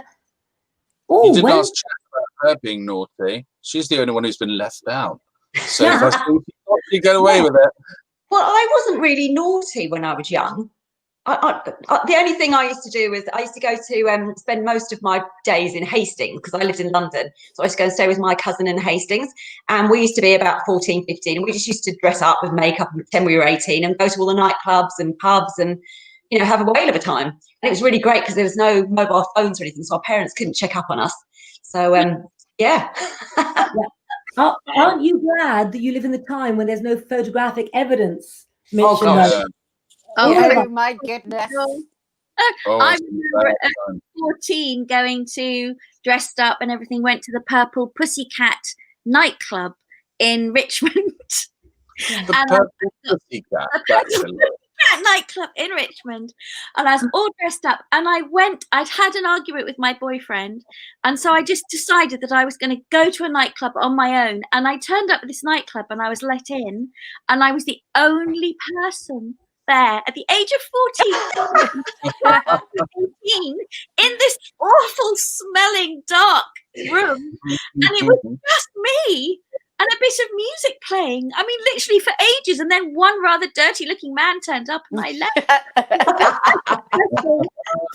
didn't ask Chat about her being naughty. She's the only one who's been left out. So if I suppose you get away with it. Well, I wasn't really naughty when I was young. The only thing I used to do was I used to go to spend most of my days in Hastings because I lived in London. So I used to go and stay with my cousin in Hastings. And we used to be about 14, 15. And we just used to dress up with makeup and pretend we were 18 and go to all the nightclubs and pubs and, have a whale of a time. And it was really great because there was no mobile phones or anything. So our parents couldn't check up on us. So, yeah. Aren't you glad that you live in the time when there's no photographic evidence? Oh, gosh. Oh my goodness. I remember at 14 going to dressed up and everything, went to the Purple Pussycat nightclub in Richmond. The Purple Pussycat, actually. Nightclub in Richmond, and I was all dressed up, and I'd had an argument with my boyfriend, and so I just decided that I was going to go to a nightclub on my own, and I turned up at this nightclub and I was let in, and I was the only person there at the age of 14 in this awful smelling dark room, and it was just me and a bit of music playing. I mean, literally for ages. And then one rather dirty looking man turned up and I left.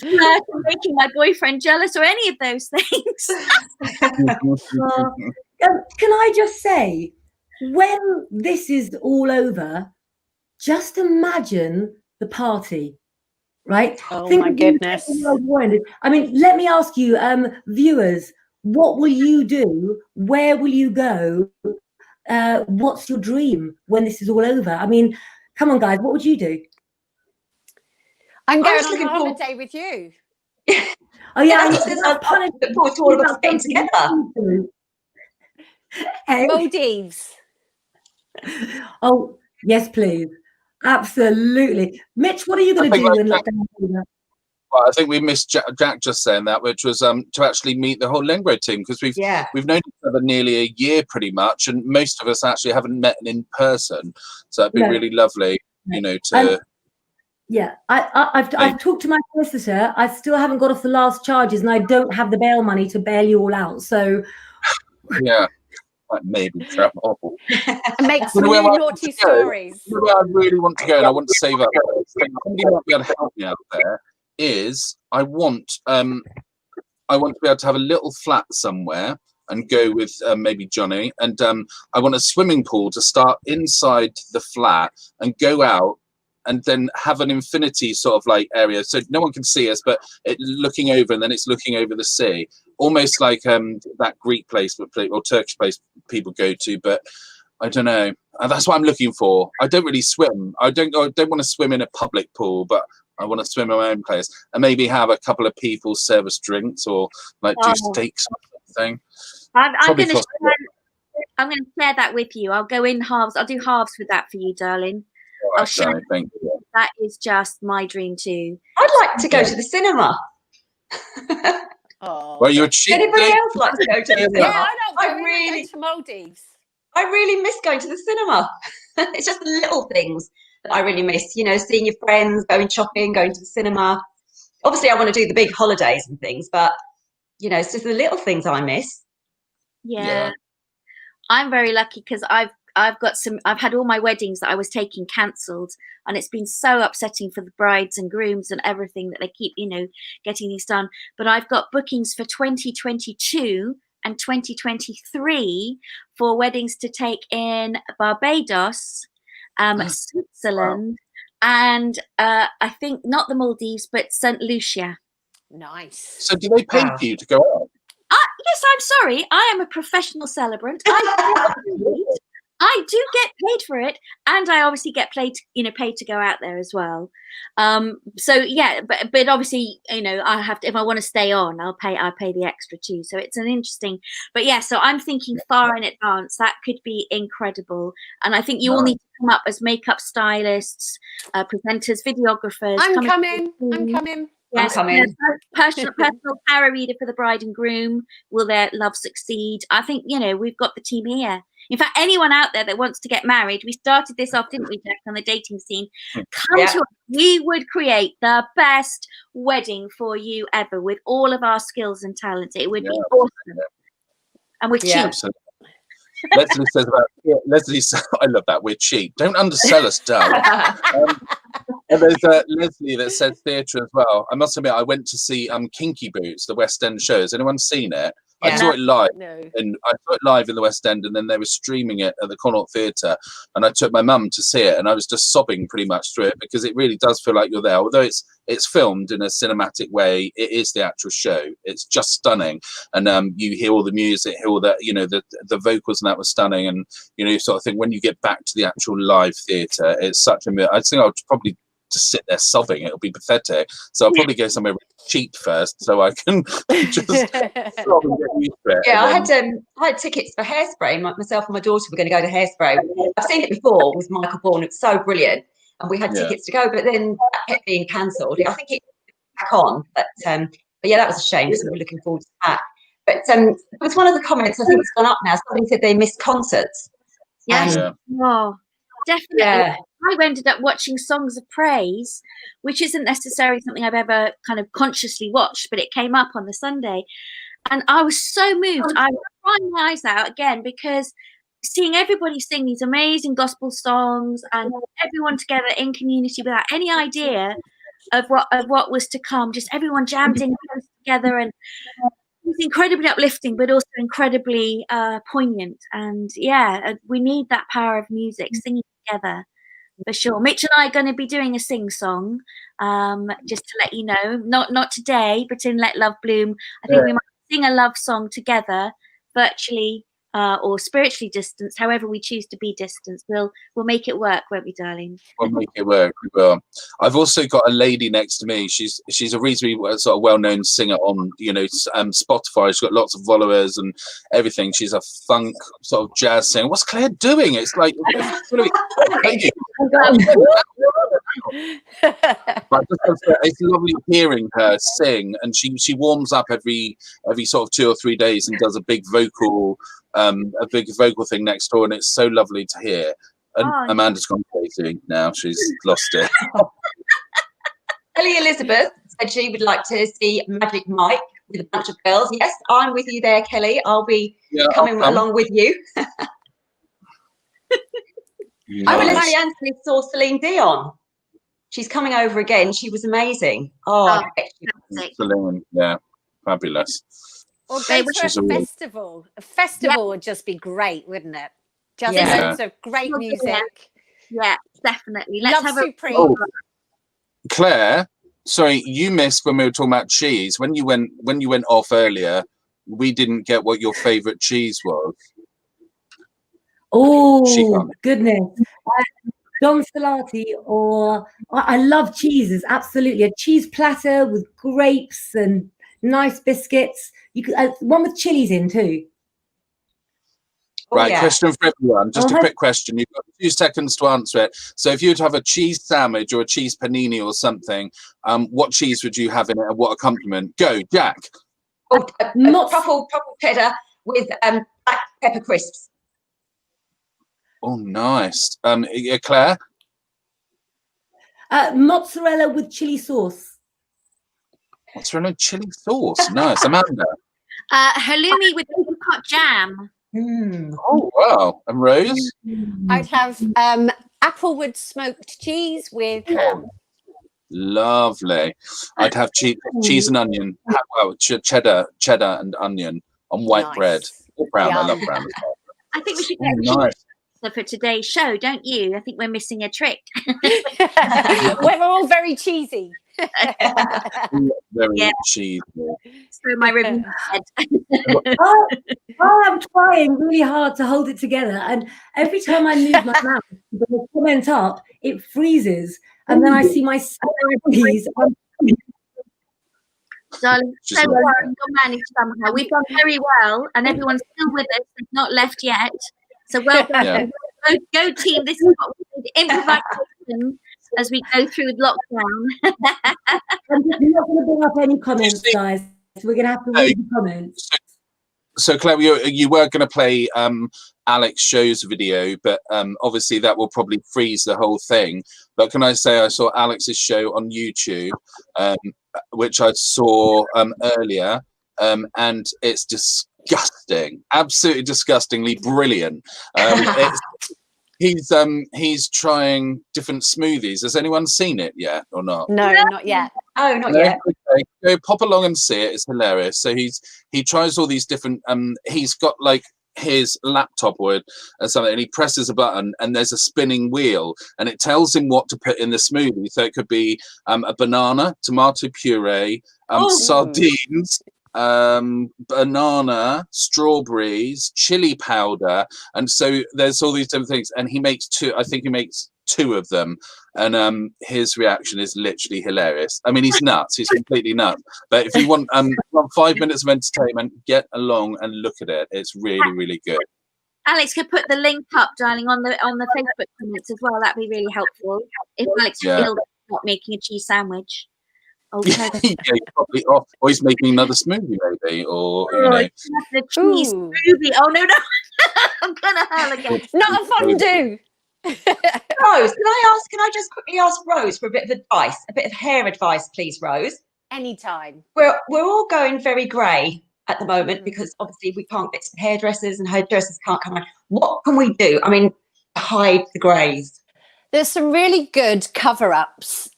Making my boyfriend jealous or any of those things. Can I just say, when this is all over, just imagine the party, right? Oh Think my of goodness. I mean, let me ask you, viewers, what will you do? Where will you go? What's your dream when this is all over? I mean, come on, guys, what would you do? I'm I going was on looking forward- holiday with you. Oh yeah, I look forward to all of us getting together. Hey? Maldives. Oh yes, please, absolutely. Mitch, what are you going to do when lockdown is over? Well, I think we missed Jack just saying that, which was to actually meet the whole Lengro team, because we've known each other nearly a year pretty much, and most of us actually haven't met in person. So it'd be really lovely, you know, to. Yeah, I've talked to my solicitor. I still haven't got off the last charges, and I don't have the bail money to bail you all out. So Yeah, that may be trouble. And make some new naughty stories. Where I really want to go, and I want to save up. Somebody might be able to help me out there. Is I want to be able to have a little flat somewhere and go with maybe Johnny, and I want a swimming pool to start inside the flat and go out and then have an infinity sort of like area, so no one can see us, but looking over, and then it's looking over the sea, almost like that Greek place or Turkish place people go to. But I don't know. That's what I'm looking for. I don't really swim. I don't want to swim in a public pool, but I want to swim in my own place, and maybe have a couple of people serve us drinks, or like do steaks or something. I'm going to share that with you. I'll go in halves. I'll do halves with that for you, darling. I'll share. Thank you. That is just my dream too. I'd like to go to the cinema. Oh, well, you're cheap. Anybody else like to go to the cinema? Yeah, I really go to Maldives. I really miss going to the cinema. It's just the little things that I really miss. You know, seeing your friends, going shopping, going to the cinema. Obviously, I want to do the big holidays and things, but you know, it's just the little things I miss. Yeah. I'm very lucky because I've had all my weddings that I was taking cancelled, and it's been so upsetting for the brides and grooms and everything that they keep, you know, getting these done. But I've got bookings for 2022 and 2023 for weddings to take in Barbados, Switzerland, and I think not the Maldives, but St. Lucia. Nice. So do they pay for you to go out? Yes, I'm sorry. I am a professional celebrant. I do get paid for it, and I obviously get paid to go out there as well. So yeah, but obviously, you know, I have to, if I want to stay on, I'll pay the extra too. So it's an interesting, but yeah. So I'm thinking far in advance. That could be incredible, and I think you all need to come up as makeup stylists, presenters, videographers. I'm coming. Yes, I'm coming. Personal para reader for the bride and groom. Will their love succeed? I think, you know, we've got the team here. In fact, anyone out there that wants to get married, we started this off, didn't we, Jack, on the dating scene? Come to us. We would create the best wedding for you ever with all of our skills and talents. It would be awesome. And we're cheap. Leslie says I love that, we're cheap. Don't undersell us, Doug. And there's Leslie that says theatre as well. I must admit, I went to see Kinky Boots, the West End show. Has anyone seen it? I saw it live, and I saw it live in the West End, and then they were streaming it at the Connaught Theatre, and I took my mum to see it, and I was just sobbing pretty much through it, because it really does feel like you're there. Although it's filmed in a cinematic way, it is the actual show. It's just stunning, and you hear all the music, hear all that, you know, the vocals, and that was stunning, and you know, you sort of think when you get back to the actual live theatre, it's such a. I think I'll probably just sit there sobbing. It'll be pathetic. So I'll probably go somewhere really cheap first, so I can just sob and get used to it. Yeah, I had tickets for Hairspray. Myself and my daughter were going to go to Hairspray. I've seen it before with Michael Bourne. It's so brilliant, and we had tickets to go, but then that kept being cancelled. I think it back on, but yeah, that was a shame because we were looking forward to that. But it was one of the comments. I think it's gone up now. Somebody said they missed concerts. Yes. Oh, definitely. Yeah. I ended up watching Songs of Praise, which isn't necessarily something I've ever kind of consciously watched, but it came up on the Sunday, and I was so moved. I was crying my eyes out again, because seeing everybody sing these amazing gospel songs and everyone together in community without any idea of what was to come, just everyone jammed in close together, and it was incredibly uplifting, but also incredibly poignant. And yeah, we need that power of music, singing together. For sure. Mitch and I are going to be doing a sing-song, just to let you know. Not today, but in Let Love Bloom. I think we might sing a love song together, virtually or spiritually distanced, however we choose to be distanced. We'll make it work, won't we, darling? We'll make it work. We will. I've also got a lady next to me. She's a reasonably sort of well-known singer on Spotify. She's got lots of followers and everything. She's a funk sort of jazz singer. What's Claire doing? It's like thank you. But it's lovely hearing her sing, and she warms up every sort of 2 or 3 days and does a big vocal thing next door, and it's so lovely to hear. And Amanda's gone crazy now; she's lost it. Kelly Elizabeth said she would like to see Magic Mike with a bunch of girls. Yes, I'm with you there, Kelly. I'll be coming along with you. Nice. I really Anthony saw Celine Dion. She's coming over again. She was amazing. I bet Celine, fabulous. Or go to a festival. A festival would just be great, wouldn't it? Just loads of great music. Yeah, definitely. Let's have Supreme. Claire, sorry, you missed when we were talking about cheese. When you went off earlier, we didn't get what your favourite cheese was. Oh, goodness. Don Salati, or I love cheeses, absolutely. A cheese platter with grapes and nice biscuits. You could one with chilies in too. Right, question for everyone. Just a quick question. You've got 2 seconds to answer it. So if you were to have a cheese sandwich or a cheese panini or something, what cheese would you have in it and what accompaniment? Go, Jack. Truffle cheddar with black pepper crisps. Oh, nice. Claire? Mozzarella with chili sauce. Mozzarella chili sauce. Nice. Amanda? Halloumi with apricot jam. Oh, wow. And Rose? I'd have applewood smoked cheese with ham. Lovely. I'd have cheese and onion. Well, cheddar and onion on white bread. Or brown. I love brown as well. I think we should get for today's show, don't you? I think we're missing a trick. We're all very cheesy. Very cheesy. So my review head. I'm trying really hard to hold it together, and every time I move my mouth to comment up, it freezes, and then I see my freeze. Darling, so far you'll manage somehow. We've done very well, and everyone's still with us. They've not left yet. So well done. Go team. This is what we need. Improvisation as we go through lockdown. I'm just not going to bring up any comments, guys. We're going to have to read the comments. So Claire, you were going to play Alex Show's video, but obviously that will probably freeze the whole thing. But can I say I saw Alex's show on YouTube, which I saw earlier, and it's disgusting, absolutely disgustingly brilliant. He's trying different smoothies. Has anyone seen it yet or not? No, not yet. Oh, not yet. Okay. Go pop along and see it. It's hilarious. So he tries all these different. He's got like his laptop or something, and he presses a button, and there's a spinning wheel, and it tells him what to put in the smoothie. So it could be a banana, tomato puree, sardines. Banana, strawberries, chili powder, and so there's all these different things, and he makes 2. I think he makes 2 of them, and his reaction is literally hilarious. I mean, he's nuts. He's completely nuts. But if you want 5 minutes of entertainment, get along and look at it. It's really, really good. Alex could put the link up, darling, on the Facebook comments as well. That'd be really helpful. If Alex feels not making a cheese sandwich. Yeah, probably off. Or he's making another smoothie, maybe, or the cheese smoothie. Oh no, I'm gonna hurl again. Not a fondue. Rose, can I just quickly ask Rose for a bit of advice, a bit of hair advice, please, Rose? Anytime. We're all going very grey at the moment because obviously we can't get to the hairdressers and hairdressers can't come around. What can we do? I mean, hide the greys. There's some really good cover-ups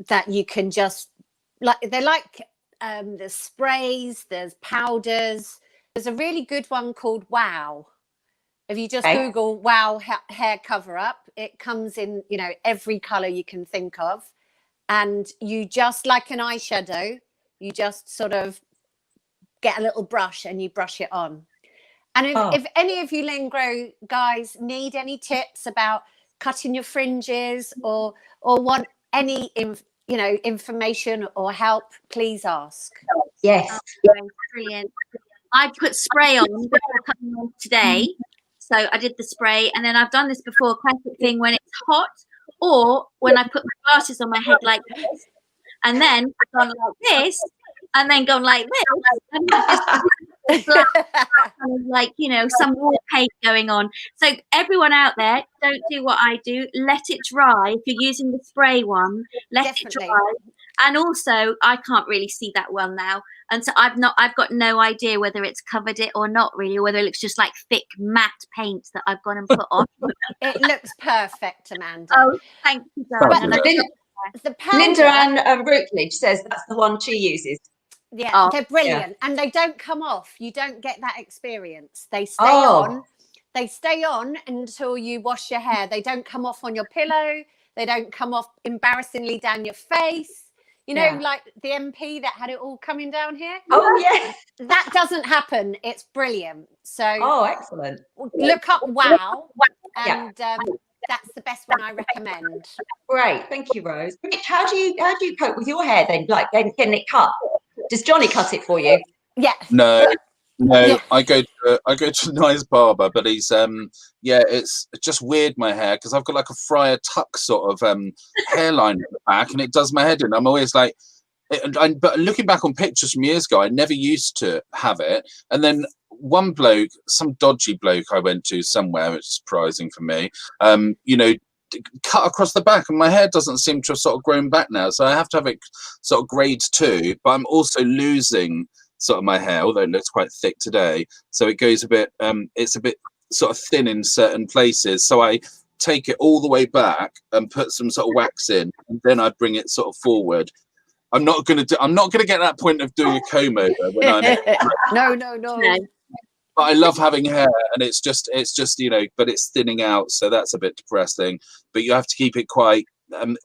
that you can just there's sprays, there's powders. There's a really good one called Wow, If you just Google "wow hair cover up," it comes in, you know, every color you can think of, and you just, like an eyeshadow, you just sort of get a little brush and you brush it on. And if any of you Lengro guys need any tips about cutting your fringes or want any information or help, please ask. Yes. Brilliant. I put spray on before coming on today. So I did the spray, and then I've done this before, classic thing when it's hot, or when I put my glasses on my head like this, and then gone like this, and then gone like this, and just like, you know, some more paint going on. So everyone out there, don't do what I do. Let it dry. If you're using the spray one, let it dry. And also, I can't really see that well now, and so I've got no idea whether it's covered it or not really, or whether it looks just like thick matte paint that I've gone and put on. It looks perfect, Amanda. Oh, thank you, darling. The powder, Linda Ann Routledge says that's the one she uses. Yeah, they're brilliant, and they don't come off. You don't get that experience. They stay on. They stay on until you wash your hair. They don't come off on your pillow. They don't come off embarrassingly down your face. You know, like the MP that had it all coming down here. Oh, yeah. That doesn't happen. It's brilliant. So, excellent. Look up "wow," and that's the best one I recommend. Great, thank you, Rose. How do you cope with your hair then? Like getting it cut? Does Johnny cut it for you? Yeah. No. Yeah. I go to a nice barber, but he's it's just weird, my hair, because I've got like a Friar Tuck sort of hairline at the back, and it does my head in. I'm always like, but looking back on pictures from years ago, I never used to have it. And then one bloke, some dodgy bloke I went to somewhere, which is surprising for me, cut across the back, and my hair doesn't seem to have sort of grown back now, so I have to have it sort of grade 2, but I'm also losing sort of my hair, although it looks quite thick today, so it goes a bit it's a bit sort of thin in certain places, so I take it all the way back and put some sort of wax in, and then I bring it sort of forward. I'm not gonna get that point of doing a comb over when I'm no. But I love having hair, and it's just but it's thinning out, so that's a bit depressing. But you have to keep it quite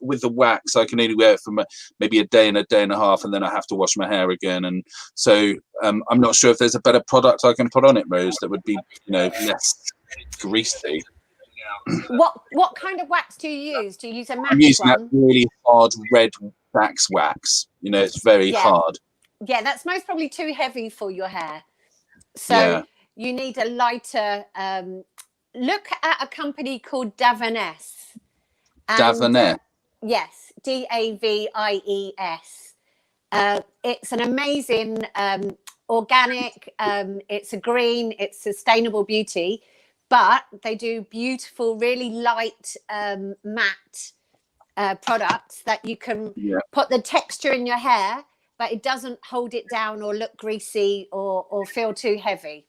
with the wax. I can only wear it for maybe a day and a half, and then I have to wash my hair again. And so I'm not sure if there's a better product I can put on it, Rose, that would be less greasy. What kind of wax do you use? Do you use a matte I'm using one? that really hard red wax. It's very hard. Yeah, that's most probably too heavy for your hair. So you need a lighter. Look at a company called Davines. Davines. Yes, Davies. It's an amazing organic. It's a green. It's sustainable beauty, but they do beautiful, really light matte products that you can put the texture in your hair, but it doesn't hold it down or look greasy or feel too heavy.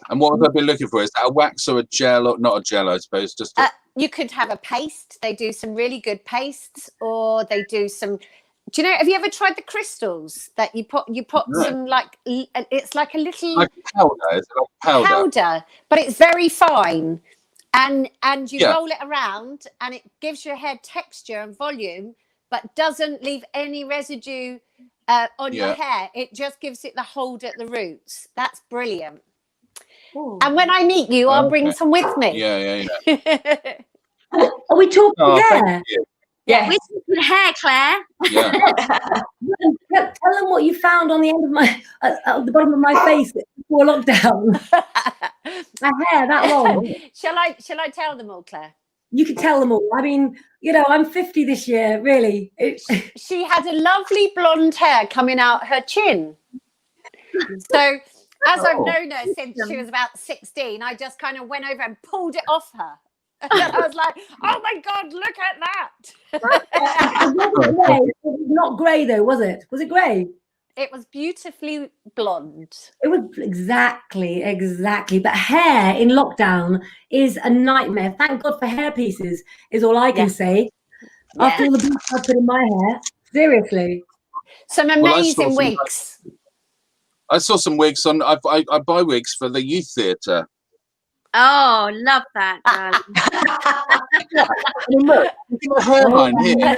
And what have I been looking for? Is that a wax or a gel? Or not a gel, I suppose. Just you could have a paste. They do some really good pastes, or they do some. Do you know? Have you ever tried the crystals that you put some like? It's like a little like powder. Is it like powder, but it's very fine, and you roll it around, and it gives your hair texture and volume, but doesn't leave any residue on your hair. It just gives it the hold at the roots. That's brilliant. Ooh. And when I meet you, I'll bring some with me. Yeah. Are we talking hair? Yeah, we're talking hair, Claire. Yeah. Tell them what you found on the end of my at the bottom of my face before lockdown. My hair that long. Shall I tell them all, Claire? You can tell them all. I mean, I'm 50 this year. Really. She had a lovely blonde hair coming out her chin. So. As I've known her since she was about 16, I just kind of went over and pulled it off her. And I was like, oh my God, look at that. It was not grey though, was it? Was it grey? It was beautifully blonde. It was exactly. But hair in lockdown is a nightmare. Thank God for hair pieces is all I can say. After all the beats I put in my hair. Seriously. Some amazing wigs. I saw some wigs on. I buy wigs for the youth theatre. Oh, love that, darling. I mean, look at my hairline here.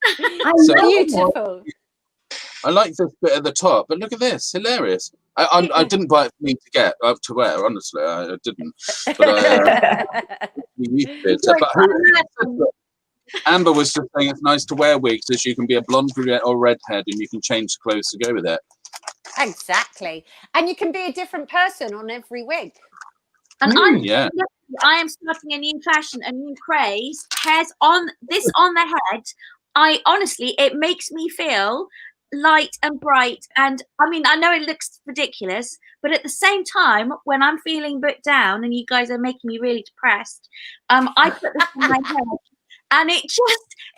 I So- love it. Beautiful. I like this bit at the top, but look at this, hilarious. I didn't buy it for me to get to wear, honestly. I didn't. But you did. But Amber was just saying it's nice to wear wigs, as you can be a blonde, brunette, or redhead, and you can change the clothes to go with it. Exactly. And you can be a different person on every wig. And Yeah. I am starting a new fashion, a new craze. Hairs on the head. I honestly, it makes me feel light and bright. And I mean, I know it looks ridiculous, but at the same time, when I'm feeling put down and you guys are making me really depressed, I put this on my head. And it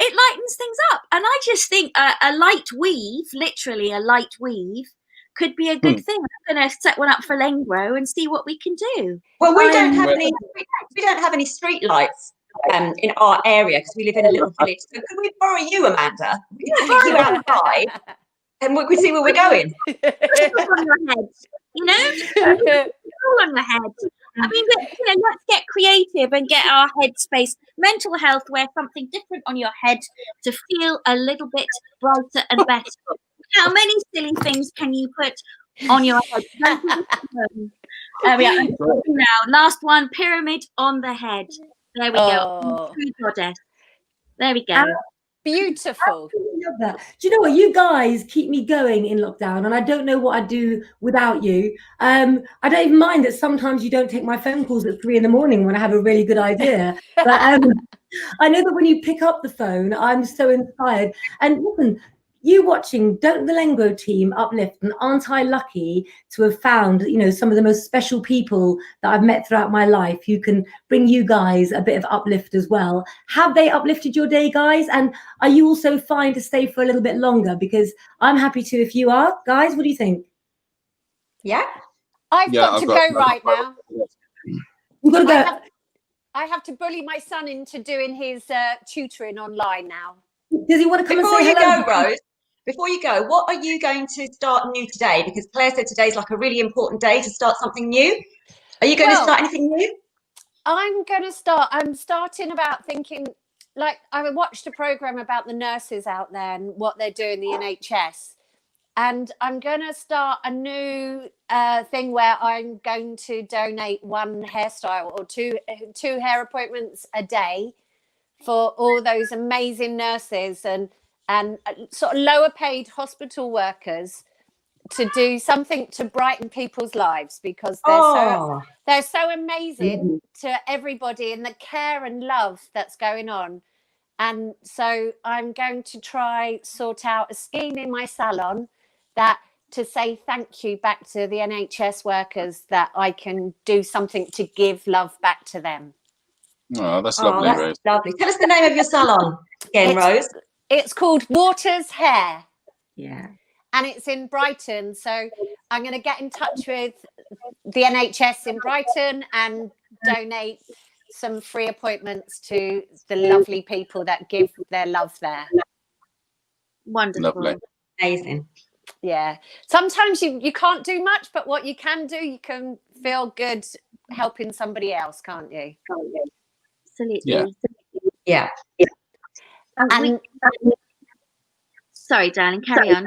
lightens things up. And I just think a light weave, literally a light weave, could be a good thing. I'm going to set one up for Lengro and see what we can do. Well, we don't have any street lights in our area because we live in a little village. So could we borrow you, Amanda? We can take you outside and we can see where we're going. On your head, you know, all on your head. I mean, let's get creative and get our headspace. Mental health, wear something different on your head to feel a little bit brighter and better. How many silly things can you put on your head? Now, last one, pyramid on the head. There we go. True goddess. There we go. Beautiful. I love that. Do you know what? You guys keep me going in lockdown, and I don't know what I'd do without you. I don't even mind that sometimes you don't take my phone calls at 3 a.m. when I have a really good idea. But I know that when you pick up the phone, I'm so inspired. And listen, you watching, don't the Lengro team uplift? And aren't I lucky to have found, some of the most special people that I've met throughout my life who can bring you guys a bit of uplift as well? Have they uplifted your day, guys? And are you also fine to stay for a little bit longer? Because I'm happy to if you are. Guys, what do you think? Yeah. I've got to go right now. You've got to go. I have to bully my son into doing his tutoring online now. Does he want to come and say hello? Rose, before you go, what are you going to start new today? Because Claire said today's like a really important day to start something new. Are you going to start anything new? I'm starting about thinking, like, I watched a program about the nurses out there and what they're doing in the NHS. And I'm going to start a new thing where I'm going to donate one hairstyle or two hair appointments a day for all those amazing nurses and sort of lower paid hospital workers to do something to brighten people's lives, because they're so amazing to everybody, and the care and love that's going on. And so I'm going to try sort out a scheme in my salon to say thank you back to the NHS workers, that I can do something to give love back to them. Oh, that's lovely, Rose. Lovely. Tell us the name of your salon again, Rose. It's called Waters Hair. Yeah. And it's in Brighton. So I'm going to get in touch with the NHS in Brighton and donate some free appointments to the lovely people that give their love there. Wonderful. Lovely. Amazing. Yeah. Sometimes you can't do much, but what you can do, you can feel good helping somebody else, can't you? Absolutely. Yeah. Sorry, darling, carry on.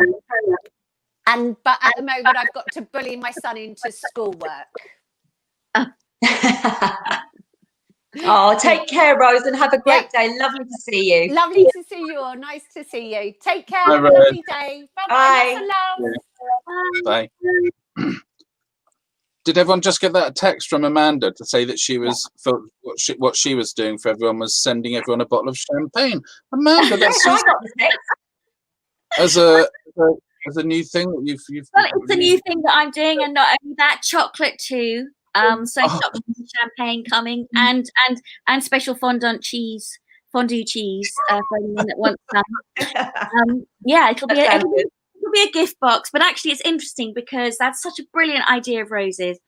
But at the moment, I've got to bully my son into schoolwork. Oh, take care, Rose, and have a great day. Lovely to see you. Lovely to see you all. Nice to see you. Take care. Bye, Have a lovely day. Bye-bye. Bye. Did everyone just get that text from Amanda to say that she was what she was doing for everyone was sending everyone a bottle of champagne? Amanda, that's just, as a new thing that you've. Well, it's a new thing that I'm doing, and not only that, chocolate too. Chocolate and champagne coming, and special fondue cheese for anyone that wants some. Yeah, it'll be a gift box. But actually, it's interesting because that's such a brilliant idea of Rose's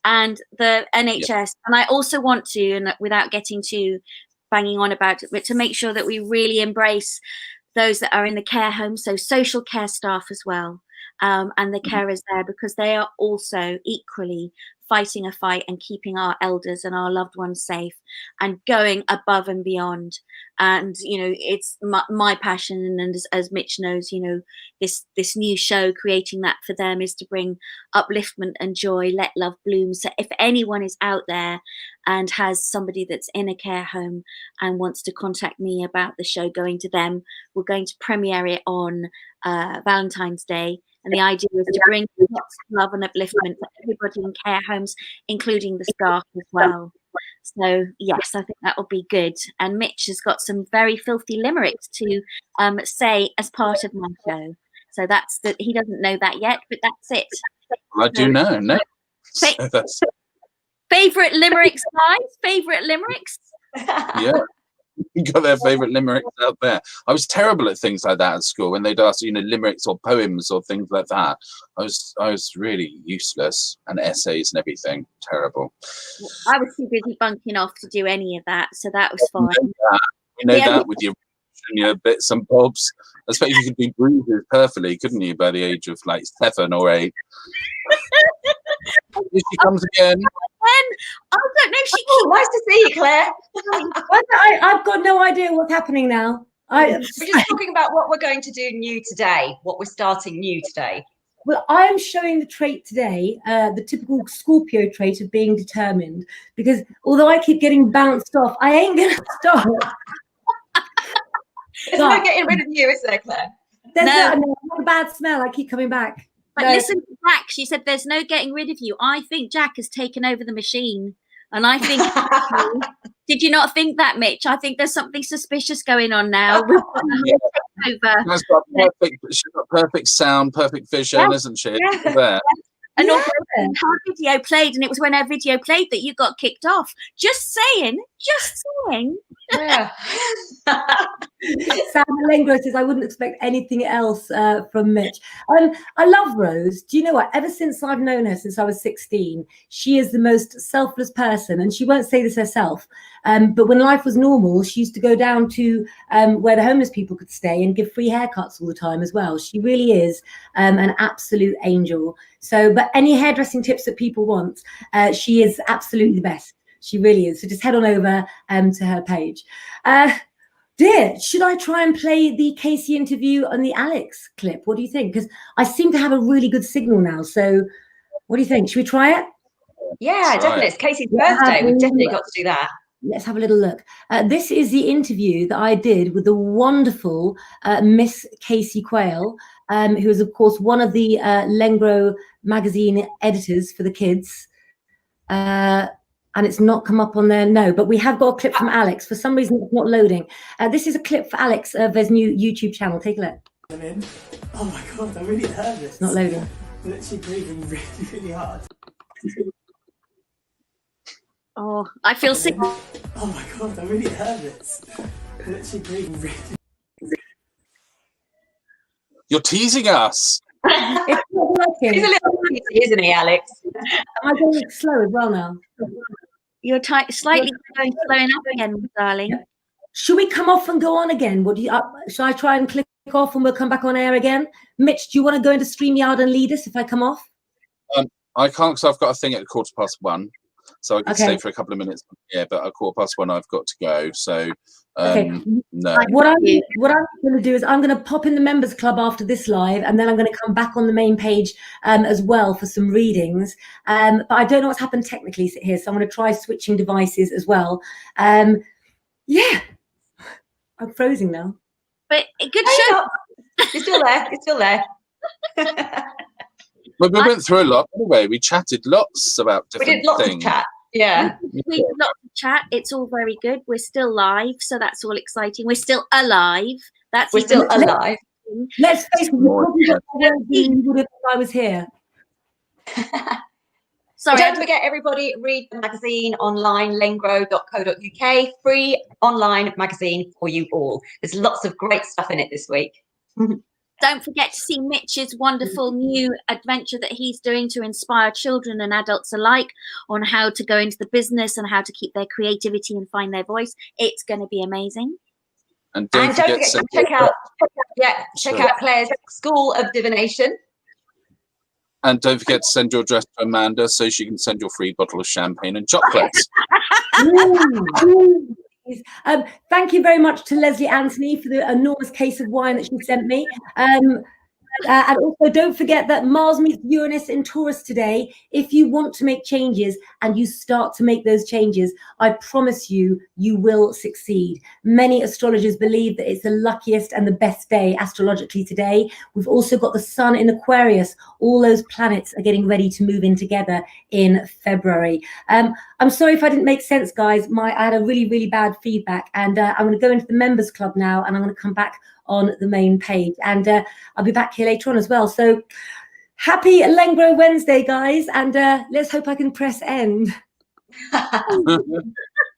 and the NHS. And I also want to, and without getting too banging on about it, but to make sure that we really embrace those that are in the care homes, so social care staff as well, and the carers there, because they are also equally fighting a fight and keeping our elders and our loved ones safe and going above and beyond. And, you know, it's my passion. And as Mitch knows, you know, this new show, creating that for them, is to bring upliftment and joy, let love bloom. So if anyone is out there and has somebody that's in a care home and wants to contact me about the show going to them, we're going to premiere it on Valentine's Day. And the idea is to bring lots of love and upliftment to everybody in care homes, including the staff as well. So yes, I think that will be good. And Mitch has got some very filthy limericks to say as part of my show. So that's that. He doesn't know that yet, but that's it. I do know. No. So that's... Favorite limericks, guys. Favorite limericks. Yeah. Got their favourite limericks out there. I was terrible at things like that at school when they'd ask, you know, limericks or poems or things like that. I was really useless, and essays and everything. Terrible. I was too busy bunking off to do any of that, so that was fine. You know that with your bits and bobs. I suppose you could do bruises perfectly, couldn't you, by the age of like 7 or 8? Here she comes again. I don't know. Oh, nice to see you, Claire. I've got no idea what's happening now. We're just talking about what we're going to do new today, what we're starting new today. Well, I am showing the trait today, the typical Scorpio trait of being determined, because although I keep getting bounced off, I ain't going to stop. There's no getting rid of you, is there, Claire? There's no bad smell. I keep coming back. But listen to Jack. She said there's no getting rid of you. I think Jack has taken over the machine. And I think, did you not think that, Mitch? I think there's something suspicious going on now. She's got perfect sound, perfect vision, isn't she? Yeah. There. And also, our video played, and it was when our video played that you got kicked off. Just saying. Yeah. Sam Lengro says, I wouldn't expect anything else from Mitch. I love Rose. Do you know what? Ever since I've known her, since I was 16, she is the most selfless person. And she won't say this herself. But when life was normal, she used to go down to where the homeless people could stay and give free haircuts all the time as well. She really is an absolute angel. So, but any hairdressing tips that people want, she is absolutely the best. She really is. So just head on over to her page. Dear, should I try and play the Casey interview on the Alex clip? What do you think? Because I seem to have a really good signal now. So what do you think? Should we try it? Yeah, definitely. It's Casey's birthday. We've definitely got to do that. Let's have a little look. This is the interview that I did with the wonderful Miss Casey Quayle, who is, of course, one of the Lengro magazine editors for the kids. And it's not come up on there, no, but we have got a clip from Alex. For some reason, it's not loading. This is a clip for Alex of his new YouTube channel. Take a look. I'm in. Oh my God, I'm really nervous. It's not loading. I'm literally breathing really, really hard. Oh, I feel sick. Oh my God, I'm really nervous. I'm literally breathing really. You're teasing us. It's not working. He's a little teasy, isn't he, Alex? Am I going slow as well now? You're slightly going slowing up again, darling. Should we come off and go on again? What do you? Shall I try and click off and we'll come back on air again? Mitch, do you want to go into StreamYard and lead us if I come off? I can't, because I've got a thing at 1:15. So I can stay for a couple of minutes. Yeah, but at 1:15 I've got to go. So no. What I'm going to do is I'm going to pop in the members club after this live, and then I'm going to come back on the main page as well for some readings. But I don't know what's happened technically here, so I'm going to try switching devices as well. Yeah, I'm frozen now. But good show. You're still there. You're still there. Well, we went through a lot anyway. We chatted lots about different things. We did lots of chat. Yeah. We did lots of chat. It's all very good. We're still live, so that's all exciting. We're still alive. We're still alive. Let's face it, if I was here. Sorry. Don't forget, everybody, read the magazine online, lengro.co.uk. Free online magazine for you all. There's lots of great stuff in it this week. Don't forget to see Mitch's wonderful new adventure that he's doing to inspire children and adults alike on how to go into the business and how to keep their creativity and find their voice. It's going to be amazing. And don't forget to check out Claire's School of Divination. And don't forget to send your address to Amanda so she can send your free bottle of champagne and chocolates. Thank you very much to Leslie Anthony for the enormous case of wine that she sent me. And also don't forget that Mars meets Uranus in Taurus today. If you want to make changes and you start to make those changes, I promise you, you will succeed. Many astrologers believe that it's the luckiest and the best day astrologically today. We've also got the sun in Aquarius. All those planets are getting ready to move in together in February. I'm sorry if I didn't make sense, guys. I had a really, really bad feedback, and I'm going to go into the members club now, and I'm going to come back on the main page, and I'll be back here later on as well. So happy Lengro Wednesday, guys, and let's hope I can press end.